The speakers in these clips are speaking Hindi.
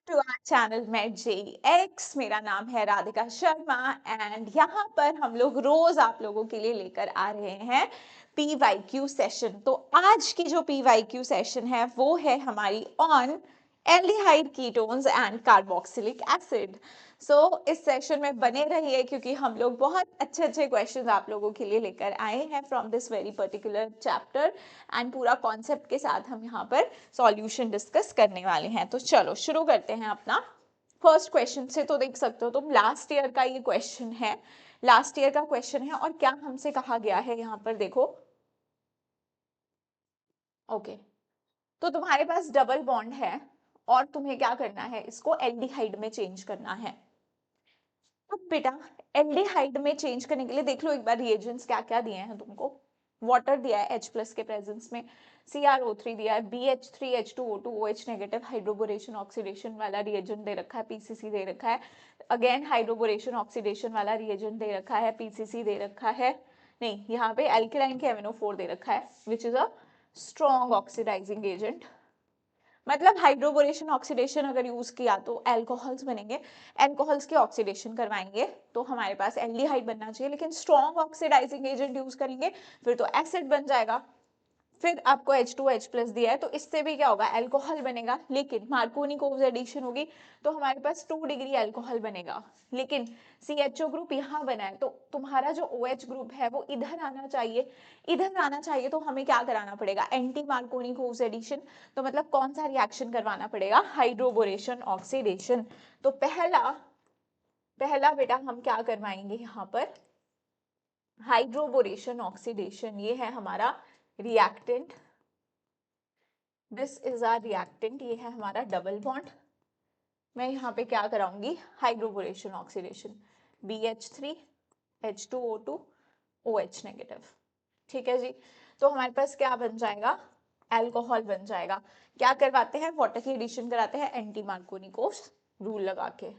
टू आवर चैनल मेट जेईएक्स। मेरा नाम है राधिका शर्मा एंड यहाँ पर हम लोग रोज आप लोगों के लिए लेकर आ रहे हैं पीवाईक्यू सेशन। तो आज की जो पीवाईक्यू सेशन है वो है हमारी on aldehyde ketones and carboxylic acid. So इस सेशन में बने रहिए क्योंकि हम लोग बहुत अच्छे अच्छे क्वेश्चंस आप लोगों के लिए लेकर आए हैं from this very particular chapter and पूरा कॉन्सेप्ट के साथ हम यहाँ पर सॉल्यूशन डिस्कस करने वाले हैं। तो चलो शुरू करते हैं अपना फर्स्ट क्वेश्चन से। तो देख सकते हो तुम लास्ट ईयर का ये क्वेश्चन है, लास्ट ईयर का क्वेश्चन है और क्या हमसे कहा गया है यहाँ पर देखो। ओके तो तुम्हारे पास डबल बॉन्ड है और तुम्हें क्या करना है, इसको एल्डिहाइड में चेंज करना है। अब बेटा एल्डिहाइड में चेंज करने के लिए देख लो एक बार रिएजेंट्स क्या क्या दिए हैं तुमको। वाटर दिया है H प्लस के प्रेजेंस में, CrO3 दिया है, BH3H2O2 OH negative hydroboration oxidation वाला रिएजेंट दे रखा है, PCC दे रखा है। अगेन हाइड्रोबोरेशन ऑक्सीडेशन वाला रिएजेंट दे रखा है, PCC दे रखा है। नहीं, यहाँ पे एल्केलाइन के MnO4 दे रखा है which is a strong oxidizing agent. मतलब हाइड्रोबोरेशन ऑक्सीडेशन अगर यूज किया तो एल्कोहल्स बनेंगे, एल्कोहल्स की ऑक्सीडेशन करवाएंगे तो हमारे पास एल्डिहाइड बनना चाहिए, लेकिन स्ट्रॉन्ग ऑक्सीडाइजिंग एजेंट यूज करेंगे फिर तो एसिड बन जाएगा। फिर आपको H2H प्लस दिया है तो इससे भी क्या होगा, एल्कोहल बनेगा, लेकिन मार्कोनी कोव्स एडिशन होगी तो हमारे पास 2 डिग्री एल्कोहल बनेगा। लेकिन CHO ग्रुप यहाँ बना है तो तुम्हारा जो OH ग्रुप है वो इधर आना चाहिए, इधर आना चाहिए तो हमें क्या कराना पड़ेगा, एंटी मार्कोनी कोव्स एडिशन। तो मतलब कौन सा रिएक्शन करवाना पड़ेगा, हाइड्रोबोरेशन ऑक्सीडेशन। तो पहला पहला बेटा हम क्या करवाएंगे यहाँ पर, हाइड्रोबोरेशन ऑक्सीडेशन। ये है हमारा reactant, this is our reactant, ये है हमारा डबल बॉन्ड। मैं यहाँ पे क्या कराऊंगी, hydroboration oxidation, BH3H2O2 OH negative. ठीक है जी, तो हमारे पास क्या बन जाएगा, एल्कोहल बन जाएगा। क्या करवाते हैं, वाटर की एडिशन कराते हैं एंटी मार्कोनी कोव्स रूल लगा के।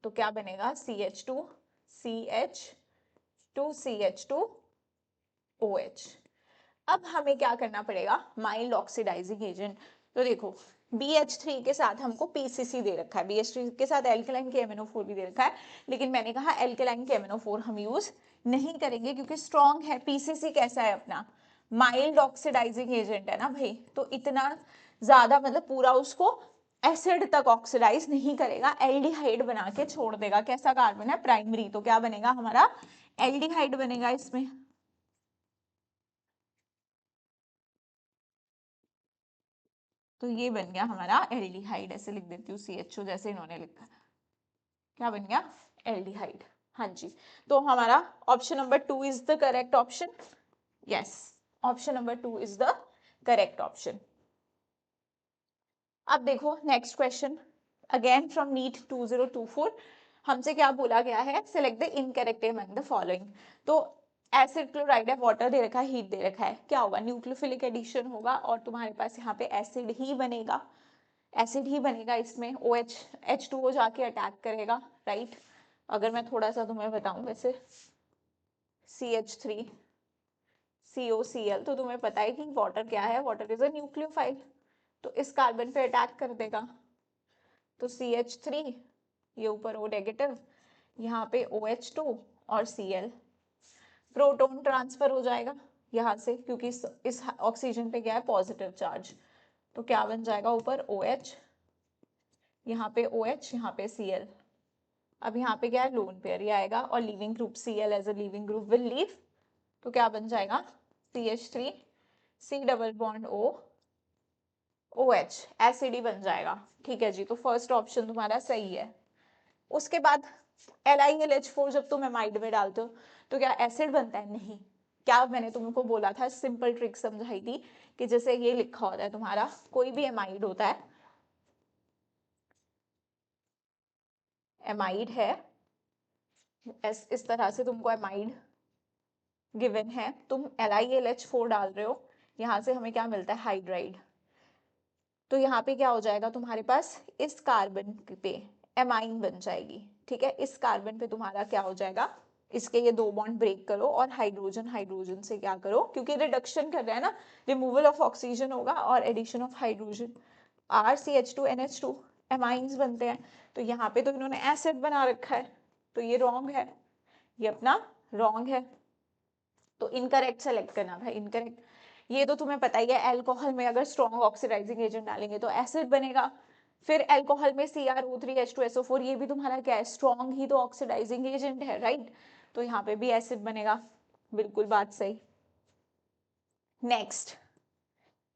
तो क्या बनेगा, CH2CH2CH2OH। अब हमें क्या करना पड़ेगा, माइल्ड ऑक्सीडाइजिंग एजेंट। तो देखो BH3 के साथ हमको PCC दे रखा है, BH3 के साथ एल्केलाइन के MnO4 भी दे रखा है, लेकिन मैंने कहा एल्केलाइन के MnO4 हम यूज नहीं करेंगे क्योंकि स्ट्रॉन्ग है। PCC कैसा है अपना, माइल्ड ऑक्सीडाइजिंग एजेंट है ना भाई, तो इतना ज्यादा मतलब पूरा उसको एसिड तक ऑक्सीडाइज नहीं करेगा, एल्डिहाइड बना के छोड़ देगा। कैसा कार्बन है, प्राइमरी, तो क्या बनेगा हमारा, एल्डिहाइड बनेगा इसमें। तो ये बन गया हमारा एल्डिहाइड, ऐसे लिख देती हूँ CHO जैसे इन्होंने लिखा है। क्या बन गया, एल्डिहाइड। हाँ जी, तो हमारा option number 2 is the correct option. Yes, option number 2 is the correct option. अब देखो next question, again from NEET 2024। हमसे क्या बोला गया है, select the incorrect among the following. तो एसिड क्लोराइड है, वाटर दे रखा है, हीट दे रखा है, क्या होगा, न्यूक्लियोफिलिक एडिशन होगा और तुम्हारे पास यहाँ पे एसिड ही बनेगा, एसिड ही बनेगा इसमें। OH H2O जाके अटैक करेगा, राइट। अगर मैं थोड़ा सा तुम्हें बताऊं वैसे, CH3 COCl, तो तुम्हें पता है कि वाटर क्या है, वाटर इज अ न्यूक्लियोफाइल, तो इस कार्बन पे अटैक कर देगा। तो CH3, ये ऊपर O नेगेटिव, यहाँ पे OH2 और Cl, प्रोटॉन ट्रांसफर हो जाएगा यहाँ से क्योंकि इस ऑक्सीजन पे क्या है, पॉजिटिव चार्ज। तो क्या बन जाएगा, ऊपर OH, यहाँ पे OH, यहाँ पे Cl। अब यहाँ पे क्या है, लोन पेयर ही आएगा और leaving group Cl as a leaving group will leave. तो क्या बन जाएगा, CH3 C double bond O OH, acid ही बन जाएगा। ठीक है जी, तो फर्स्ट ऑप्शन तुम्हारा सही है। उसके बाद LiLH4 जब तुम एमाइड में डालते हो तो क्या एसिड बनता है, नहीं। क्या मैंने तुमको बोला था, सिंपल ट्रिक समझाई थी कि जैसे ये लिखा होता है तुम्हारा, कोई भी एमाइड होता है, एमाइड है, इस तरह से तुमको एमाइड गिवन है, तुम LiLH4 डाल रहे हो, यहाँ से हमें क्या मिलता है, हाइड्राइड। तो यहाँ पे क्या हो जाएगा तुम्हारे पास, इस कार्बन पे एमाइन बन जाएगी। ठीक है, इस कार्बन पे तुम्हारा क्या हो जाएगा, इसके ये 2 बॉन्ड ब्रेक करो और हाइड्रोजन हाइड्रोजन से क्या करो, क्योंकि रिडक्शन कर रहा है ना, रिमूवल ऑफ ऑक्सीजन होगा और addition of hydrogen, RCH2NH2, amines बनते हैं। तो यहाँ पे तो इन्होंने एसिड बना रखा है, तो ये रॉन्ग है, ये अपना रॉन्ग है, तो इनकरेक्ट सेलेक्ट करना भाई, इनकरेक्ट। ये तो तुम्हें पता ही है, अल्कोहल में अगर स्ट्रॉन्ग ऑक्सीडाइजिंग एजेंट डालेंगे तो एसिड बनेगा। फिर अल्कोहल में CrO3H2SO4, ये भी तुम्हारा क्या है, स्ट्रॉन्ग ही तो ऑक्सीडाइजिंग एजेंट है, राइट। तो यहाँ पे भी एसिड बनेगा, बिल्कुल बात सही। नेक्स्ट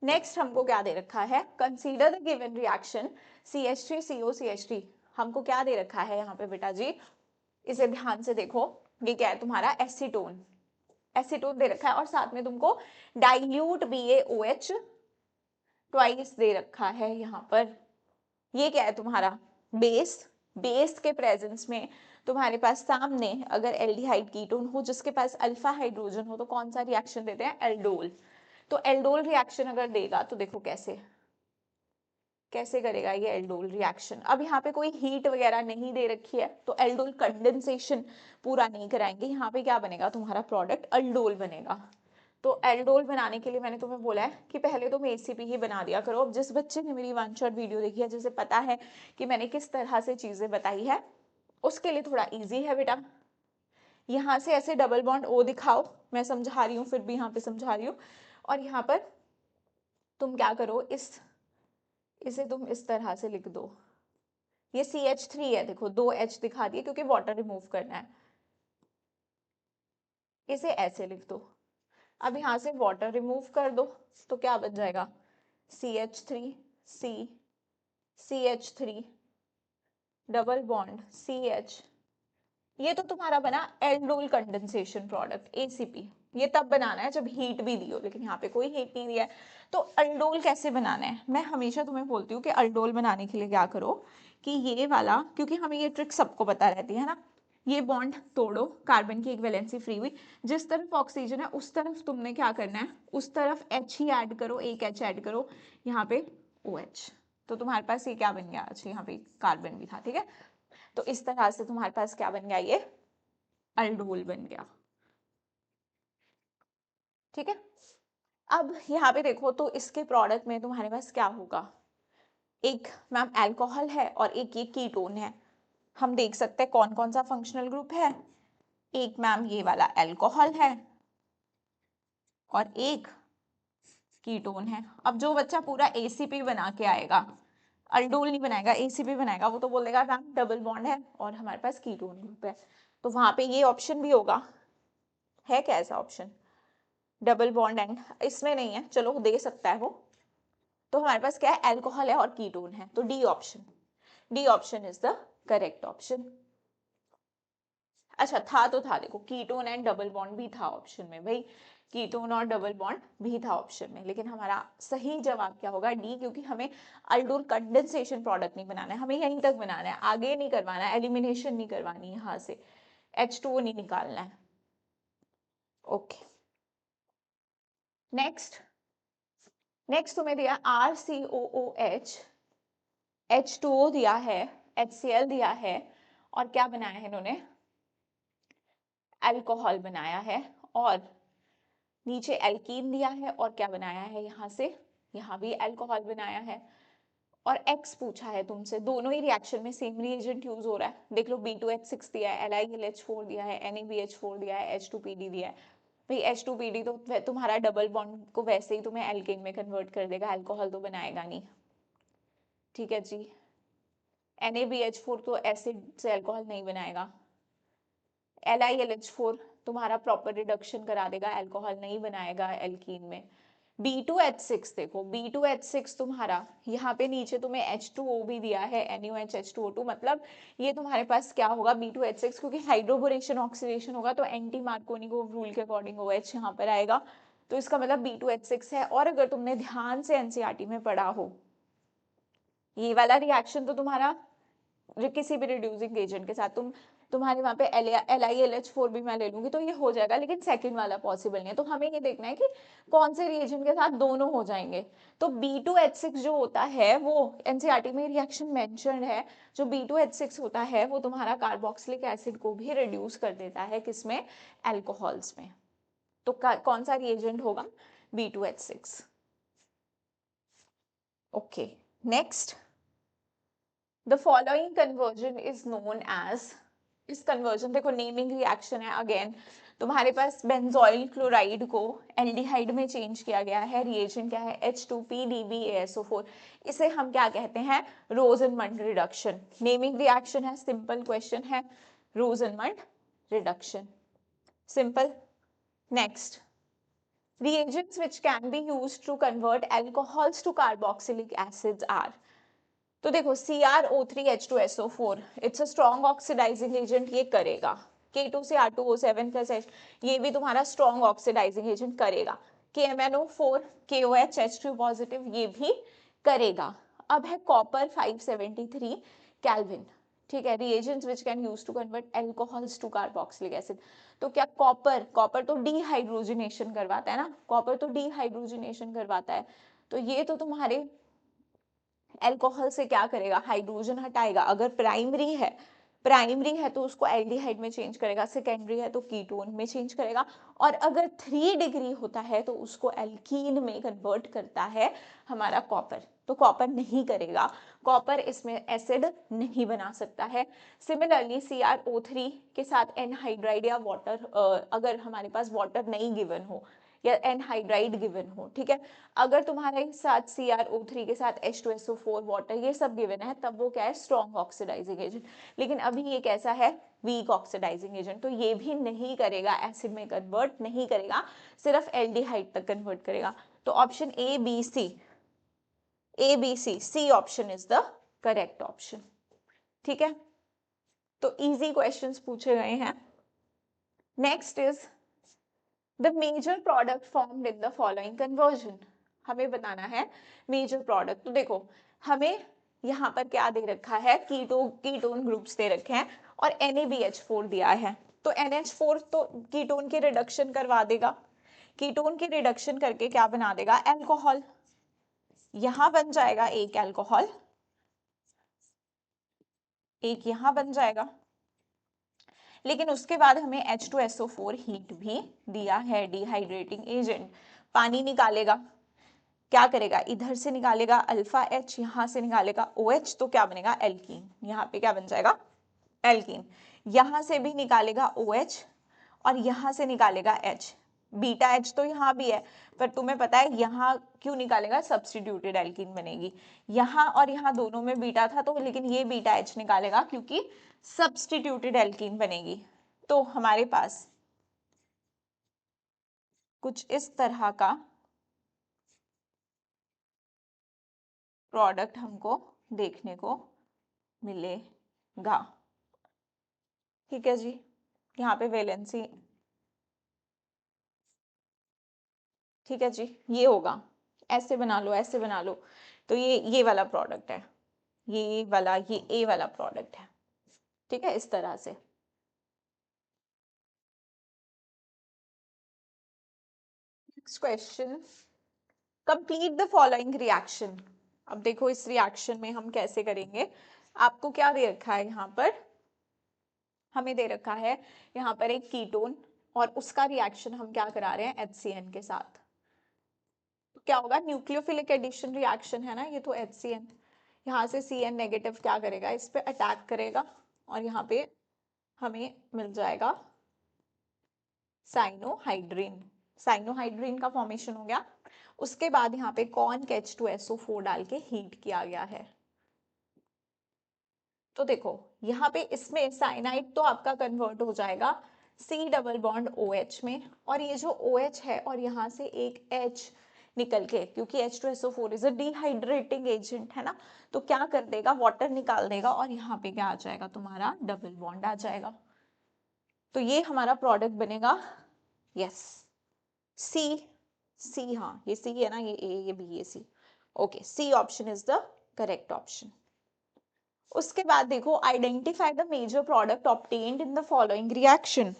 नेक्स्ट हमको क्या दे रखा है, consider the given reaction CH3COCH3। हमको क्या दे रखा है यहाँ पे बेटा जी, इसे ध्यान से देखो, ये क्या है तुम्हारा एसीटोन, एसीटोन दे रखा है, और साथ में तुमको डाइल्यूट BaOH ट्वाइस दे रखा है यहाँ पर। ये क्या है तुम्हारा बेस, बेस के प्रेजेंस में तुम्हारे पास सामने अगर एल्डिहाइड कीटोन हो जिसके पास अल्फा हाइड्रोजन हो, तो कौन सा रिएक्शन देते हैं, एल्डोल। तो एल्डोल रिएक्शन अगर देगा तो देखो कैसे कैसे करेगा ये एल्डोल रिएक्शन। अब यहाँ पे कोई हीट वगैरह नहीं दे रखी है, तो एल्डोल कंडेंसेशन पूरा नहीं कराएंगे, यहाँ पे क्या बनेगा तुम्हारा प्रोडक्ट, अल्डोल बनेगा। तो एल्डोल बनाने के लिए मैंने तुम्हें बोला है कि पहले तुम ACP ही बना दिया करो। अब जिस बच्चे ने मेरी वन शॉट वीडियो देखी है, जिसे पता है कि मैंने किस तरह से चीजें बताई है, उसके लिए थोड़ा इजी है बेटा। यहाँ से ऐसे डबल बॉन्ड O दिखाओ, मैं समझा रही हूँ, फिर भी यहाँ पे समझा रही हूँ, और यहाँ पर तुम क्या करो, इसे तुम इस तरह से लिख दो, ये CH3 है, देखो 2 H दिखा दिए क्योंकि वाटर रिमूव करना है, इसे ऐसे लिख दो। अब यहाँ से वाटर रिमूव कर दो, तो क्या बन जाएगा, CH3C CH3 double bond CH, ये तो तुम्हारा बना एल्डोल कंडेंसेशन प्रोडक्ट ACP। ये तब बनाना है जब हीट भी दी हो, लेकिन यहाँ पे कोई हीट नहीं दिया है। तो अल्डोल कैसे बनाना है, मैं हमेशा तुम्हें बोलती हूँ कि अल्डोल बनाने के लिए क्या करो कि ये वाला, क्योंकि हमें ये ट्रिक सबको पता रहती है ना, ये बॉन्ड तोड़ो, कार्बन की एक वैलेंसी फ्री हुई, जिस तरफ ऑक्सीजन है उस तरफ तुमने क्या करना है, उस तरफ H ही ऐड करो, एक H ऐड करो, यहाँ पे OH। तो तुम्हारे पास ये क्या बन गया, अच्छा यहाँ पे कार्बन भी था, ठीक है। तो इस तरह से तुम्हारे पास क्या बन गया, ये अल्डोल बन गया, ठीक है। अब यहाँ पे देखो, तो इसके प्रोडक्ट में तुम्हारे पास क्या होगा, एक मैम अल्कोहल है और एक ये कीटोन है। हम देख सकते हैं कौन कौन सा फंक्शनल ग्रुप है, एक मैम ये वाला अल्कोहल है और एक कीटोन है। अब जो बच्चा पूरा ACP बना के आएगा, अल्डोल नहीं बनाएगा, ACP बनाएगा, वो तो बोलेगा मैम डबल बॉन्ड है और हमारे पास कीटोन ग्रुप है। तो वहां पे ये ऑप्शन भी होगा, है क्या ऐसा ऑप्शन, डबल बॉन्ड एंड, इसमें नहीं है, चलो दे सकता है वो। तो हमारे पास क्या है, अल्कोहल है और कीटोन है, तो D option, D option is the correct option. अच्छा था तो था, देखो कीटोन एंड डबल बॉन्ड भी था ऑप्शन में भाई, कीटोन और डबल बॉन्ड भी था ऑप्शन में, लेकिन हमारा सही जवाब क्या होगा, डी, क्योंकि हमें अल्डोल कंडेंसेशन प्रोडक्ट नहीं बनाना है, हमें यहीं तक बनाना है, आगे नहीं करवाना है, एलिमिनेशन नहीं करवानी है, यहाँ से H2O नहीं निकालना है। ओके, नेक्स्ट नेक्स्ट तुम्हें दिया RCOOH, H2O दिया है, HCl दिया है, और क्या बनाया है इन्होंने, अल्कोहल बनाया है, और नीचे एल्कीन दिया है, और क्या बनाया है यहाँ से, यहाँ भी अल्कोहल बनाया है, और X पूछा है तुमसे, दोनों ही रिएक्शन में सेम रिएजेंट यूज हो रहा है, देख लो B2H6 दिया है, LiLH4 दिया है, NaBH4 दिया है, H2PD दिया है। भाई H2PD तो तुम्हारा डबल बॉन्ड को वैसे ही तुम्हें एल्केन में कन्वर्ट कर देगा, अल्कोहल तो बनाएगा नहीं, ठीक है जी। NaBH4 तो एसिड से अल्कोहल नहीं बनाएगा, LiLH4 तुम्हारा प्रॉपर रिडक्शन करा देगा, अल्कोहल नहीं बनाएगा एल्कीन में। B2H6 देखो, B2H6 तुम्हारा यहाँ पे नीचे तुम्हें H2O भी दिया है, NaOH H2O2, मतलब ये तुम्हारे पास क्या होगा, B2H6, क्योंकि हाइड्रोबोरेशन ऑक्सीडेशन होगा तो एंटी मार्कोनिकोव रूल के अकॉर्डिंग OH यहाँ पर आएगा, तो इसका मतलब B2H6 है। और अगर तुमने ध्यान से NCERT में पढ़ा हो, ये वाला रिएक्शन तो तुम्हारा किसी भी रिड्यूसिंग एजेंट के साथ तुम्हारे वहां पे LiLH4 भी मैं ले लूंगी तो ये हो जाएगा, लेकिन सेकंड वाला पॉसिबल नहीं है। तो हमें ये देखना है कि कौन से रिएजेंट के साथ दोनों हो जाएंगे। तो B2H6 जो होता है वो एनसीईआरटी में रिएक्शन मेंशन्ड है, जो B2H6 होता है वो तुम्हारा कार्बोक्सिलिक एसिड को भी रिड्यूस कर देता है, किसमें, एल्कोहल्स में। तो कौन सा रिएजेंट होगा, B2H6। Okay, next the following conversion is known as, इस कन्वर्जन, देखो नेमिंग रिएक्शन है अगेन, तुम्हारे पास बेंजोइल क्लोराइड को एल्डिहाइड में चेंज किया गया है, रिएजेंट क्या है H2PDBaSO4, इसे हम क्या कहते हैं, रोजनमंड रिडक्शन। नेमिंग रिएक्शन है, सिंपल क्वेश्चन है, रोजनमंड reduction, simple. Next, reagents which can be used to convert alcohols to carboxylic acids are, तो देखो CrO3H2SO4 it's a strong oxidizing agent, ये करेगा। K2 से R2O7 प्लस H, ये भी तुम्हारा स्ट्रॉन्ग ऑक्सीडाइजिंग एजेंट करेगा। KMnO4 KOH H2 पॉजिटिव, ये भी करेगा। अब है कॉपर 573 केल्विन, ठीक है, reagents which can use to convert alcohols to carboxylic acid, तो क्या कॉपर, कॉपर तो डीहाइड्रोजिनेशन करवाता है ना, कॉपर तो डीहाइड्रोजिनेशन करवाता है, तो ये तो तुम्हारे एल्कोहल से क्या करेगा, हाइड्रोजन हटाएगा। अगर प्राइमरी है तो उसको एल्डिहाइड में चेंज करेगा, सेकेंडरी है तो कीटोन में चेंज करेगा, और अगर 3 डिग्री होता है तो उसको एल्कीन में कन्वर्ट करता है हमारा कॉपर, तो कॉपर नहीं करेगा, कॉपर इसमें एसिड नहीं बना सकता है। सिमिलरली CrO3 के साथ एनहाइड्राइड या वाटर, अगर हमारे पास वाटर नहीं गिवन हो या एनहाइड्राइड गिवन हो, ठीक है, अगर तुम्हारे साथ CrO3 के साथ H2SO4 वाटर ये सब गिवन है, तब वो क्या है, स्ट्रॉन्ग ऑक्सीडाइजिंग एजेंट। लेकिन अभी ये कैसा है, वीक ऑक्सीडाइजिंग एजेंट, तो ये भी नहीं करेगा, एसिड में कन्वर्ट नहीं करेगा, सिर्फ एल्डिहाइड तक कन्वर्ट करेगा। तो option A B C C option is the correct option, ठीक है। तो इजी क्वेश्चंस पूछे गए हैं। Next is the major product formed in the following conversion, हमें बताना है मेजर प्रोडक्ट। तो देखो हमें यहाँ पर क्या दे रखा है, कीटोन ग्रुप्स दे रखे हैं और NaBH4 दिया है, तो NH4 तो कीटोन के रिडक्शन करवा देगा, कीटोन के रिडक्शन करके क्या बना देगा, एल्कोहल, यहां बन जाएगा एक एल्कोहल, एक यहां बन जाएगा, लेकिन उसके बाद हमें H2SO4 हीट भी दिया है, डिहाइड्रेटिंग एजेंट, पानी निकालेगा, क्या करेगा, इधर से निकालेगा अल्फा H, यहां से निकालेगा OH, तो क्या बनेगा, एल्कीन, यहाँ पे क्या बन जाएगा, एल्कीन, यहां से भी निकालेगा OH और यहां से निकालेगा H, बीटा H तो यहाँ भी है, पर तुम्हें पता है यहाँ क्यों निकालेगा, सब्स्टिट्यूटेड एल्कीन बनेगी, यहाँ और यहाँ दोनों में बीटा था तो, लेकिन ये बीटा H निकालेगा क्योंकि सब्स्टिट्यूटेड एल्कीन बनेगी। तो हमारे पास कुछ इस तरह का प्रोडक्ट हमको देखने को मिलेगा, ठीक है जी। यहाँ पे वैलेंसी, ठीक है जी, ये होगा, ऐसे बना लो, ऐसे बना लो, तो ये वाला प्रोडक्ट है, ये वाला, ये ए वाला प्रोडक्ट है, ठीक है, इस तरह से। Next question, complete the following reaction. अब देखो इस रिएक्शन में हम कैसे करेंगे, आपको क्या दे रखा है, यहाँ पर हमें दे रखा है यहाँ पर एक कीटोन और उसका रिएक्शन हम क्या करा रहे हैं, HCN के साथ, तो क्या होगा, न्यूक्लियोफिलिक एडिशन रिएक्शन है ना ये, तो HCN, यहाँ से CN नेगेटिव क्या करेगा, इस पे अटैक करेगा और यहाँ पे हमें मिल जाएगा साइनोहाइड्रीन, साइनोहाइड्रीन का फॉर्मेशन हो गया। उसके बाद यहाँ पे कॉन H2SO4 डाल के हीट किया गया है, तो देखो यहाँ पे इसमें साइनाइड तो आपका कन्वर्ट हो जाएगा C डबल बॉन्ड OH में, और ये जो OH है और यहाँ से एक H निकल के, क्योंकि H2SO4 is a dehydrating agent है ना, तो क्या कर देगा, वाटर निकाल देगा और यहाँ पे क्या आ जाएगा, तुम्हारा डबल बॉन्ड आ जाएगा, तो ये हमारा प्रोडक्ट बनेगा, यस सी, सी, हाँ ये सी है ना, ये ए, ये बी, ये C, okay, C option is the correct option. उसके बाद देखो, identify the major product obtained in the following reaction.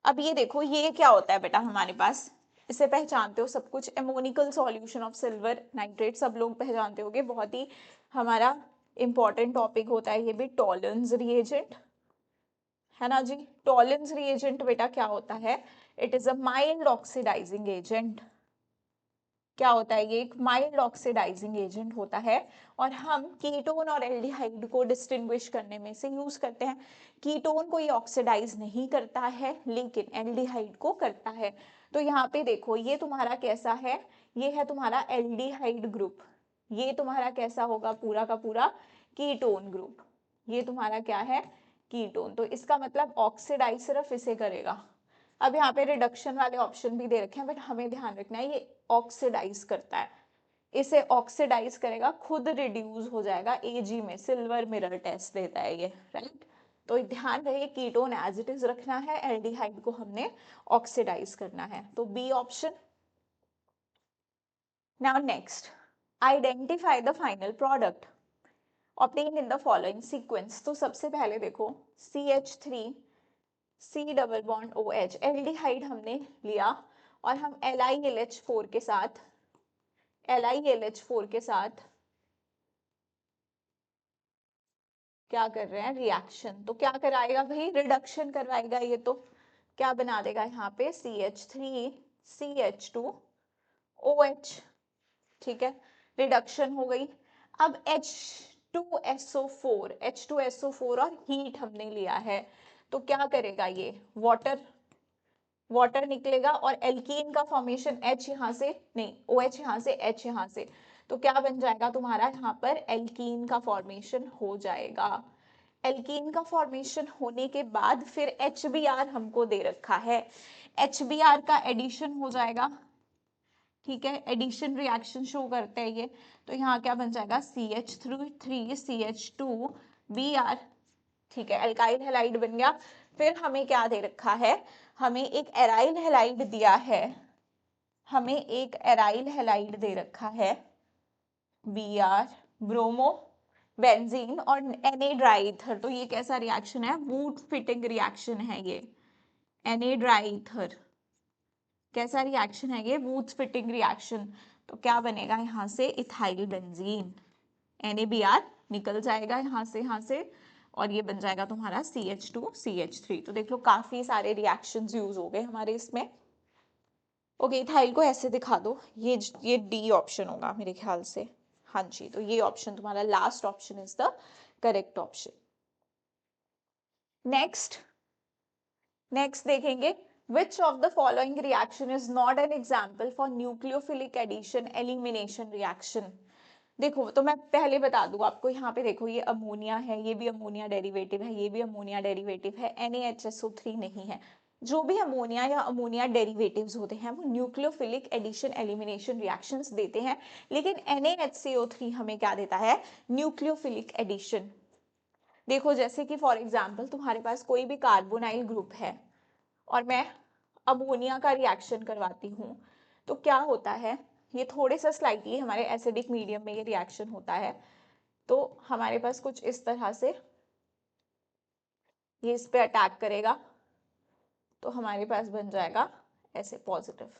अब ये देखो ये क्या होता है बेटा, हमारे पास इसे पहचानते हो सब कुछ, एमोनिकल सॉल्यूशन ऑफ सिल्वर नाइट्रेट, सब लोग पहचानते होगे, बहुत ही हमारा इंपॉर्टेंट टॉपिक होता है ये भी, टॉलेंस रिएजेंट है ना जी। टॉलेंस रिएजेंट बेटा क्या होता है, it is a mild oxidizing agent, क्या होता है, ये एक माइल्ड ऑक्सीडाइजिंग एजेंट होता है और हम कीटोन और एल्डिहाइड को डिस्टिंग्विश करने में से यूज करते हैं। कीटोन को ये ऑक्सीडाइज नहीं करता है लेकिन एल्डिहाइड को करता है। तो यहाँ पे देखो ये तुम्हारा कैसा है, ये है तुम्हारा एल्डिहाइड ग्रुप, ये तुम्हारा कैसा होगा, पूरा का पूरा कीटोन ग्रुप, ये तुम्हारा क्या है, कीटोन। तो इसका मतलब ऑक्सीडाइज सिर्फ इसे करेगा। अब यहाँ पे रिडक्शन वाले ऑप्शन भी दे रखे हैं बट हमें ध्यान रखना है ये ऑक्सीडाइज करता है, इसे ऑक्सीडाइज करेगा, खुद रिड्यूस हो जाएगा एजी में, सिल्वर मिरर टेस्ट देता है ये, राइट। तो ध्यान रहे कीटोन एज इट इज रखना है, एल्डिहाइड को हमने ऑक्सीडाइज करना है, तो B option. Now next, identify the final product obtained in the following sequence। तो सबसे पहले देखो CH3 C double bond OH, aldehyde हमने लिया और हम LiLH4 के साथ, LiLH4 के साथ क्या कर रहे हैं, रिएक्शन। तो क्या कराएगा भाई, रिडक्शन करवाएगा। ये तो क्या बना देगा यहाँ पे CH3 CH2OH, ठीक है, रिडक्शन हो गई। अब H2SO4 और हीट हमने लिया है, तो क्या करेगा ये, वाटर निकलेगा और एल्कीन का फॉर्मेशन H यहाँ से नहीं, OH यहाँ से, H यहाँ से, तो क्या बन जाएगा तुम्हारा यहाँ पर एल्कीन का फॉर्मेशन हो जाएगा। एल्कीन का फॉर्मेशन होने के बाद फिर HBr हमको दे रखा है, HBr का एडिशन हो जाएगा, ठीक है, एडिशन रिएक्शन शो करते हैं ये। तो यहाँ क्या बन जाएगा CH3 CH2Br, ठीक है, एल्काइल हैलाइड बन गया। फिर हमें क्या दे रखा है, हमें एक एराइल हैलाइड दिया है, हमें एक एराइल हैलाइड दे रखा है Br, ब्रोमो बेंजीन और Na-डाईईथर। तो ये कैसा रिएक्शन है, वुड फिटिंग रिएक्शन है ये, Na-डाईईथर कैसा रिएक्शन है ये, वुड फिटिंग रिएक्शन। तो क्या बनेगा यहाँ से इथाइल बेंजीन, NaBr निकल जाएगा यहाँ से और ये बन जाएगा तुम्हारा CH2 CH3। तो देख लो काफी सारे रिएक्शंस यूज हो गए हमारे इसमें। ओके, इथाइल को ऐसे दिखा दो, ये डी ऑप्शन होगा मेरे ख्याल से, हाँ जी, तो ये ऑप्शन तुम्हारा last option is the correct option. Next देखेंगे, which of the following reaction is not an example for nucleophilic addition elimination reaction। देखो तो मैं पहले बता दूं आपको, यहाँ पे देखो ये अमोनिया है, ये भी अमोनिया डेरिवेटिव है, ये भी अमोनिया डेरिवेटिव है, NaHSO3 नहीं है। जो भी अमोनिया या अमोनिया डेरिवेटिव्स होते हैं वो न्यूक्लियोफिलिक एडिशन एलिमिनेशन रिएक्शंस देते हैं, लेकिन NaHCO3 हमें क्या देता है, न्यूक्लियोफिलिक एडिशन। देखो जैसे कि फॉर एग्जाम्पल तुम्हारे पास कोई भी कार्बोनाइल ग्रुप है और मैं अमोनिया का रिएक्शन करवाती हूँ, तो क्या होता है, ये थोड़े सा स्लाइटली हमारे एसिडिक मीडियम में ये रिएक्शन होता है, तो हमारे पास कुछ इस तरह से ये इस पे अटैक करेगा, तो हमारे पास बन जाएगा ऐसे पॉजिटिव,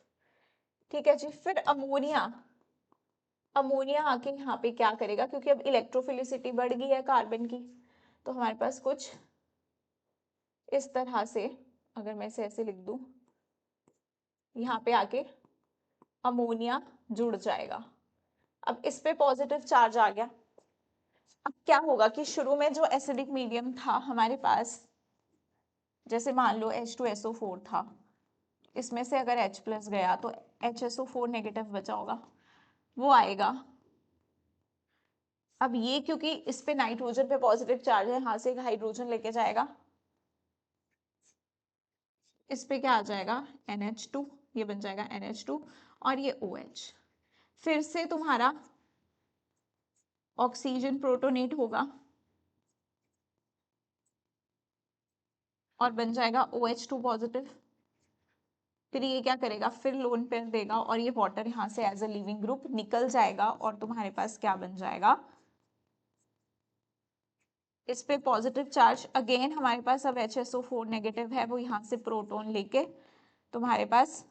ठीक है जी। फिर अमोनिया आके यहाँ पे क्या करेगा, क्योंकि अब इलेक्ट्रोफिलिसिटी बढ़ गई है कार्बन की, तो हमारे पास कुछ इस तरह से, अगर मैं इसे ऐसे लिख दूं, यहाँ पे आके अमोनिया जुड़ जाएगा। अब इस पे पॉजिटिव चार्ज आ गया। अब क्या होगा कि शुरू में जो एसिडिक मीडियम था हमारे पास, जैसे मान लो H2SO4 था, इसमें से अगर H प्लस गया तो HSO4 नेगेटिव बचा होगा, वो आएगा। अब ये क्योंकि इस पे नाइट्रोजन पे पॉजिटिव चार्ज है, यहाँ से एक हाइड्रोजन लेके जाएगा, इस पे क्या आ जाएगा NH2, ये बन जाएगा NH2 और ये OH। फिर से तुम्हारा ऑक्सीजन प्रोटोनेट होगा और बन जाएगा OH2 पॉजिटिव। फिर ये क्या करेगा, फिर लोन पेयर देगा और ये वाटर यहाँ से एज अ लिविंग ग्रुप निकल जाएगा और तुम्हारे पास क्या बन जाएगा, इस पे पॉजिटिव चार्ज अगेन हमारे पास अब HSO4 नेगेटिव है, वो यहाँ से प्रोटोन लेके तुम्हारे पास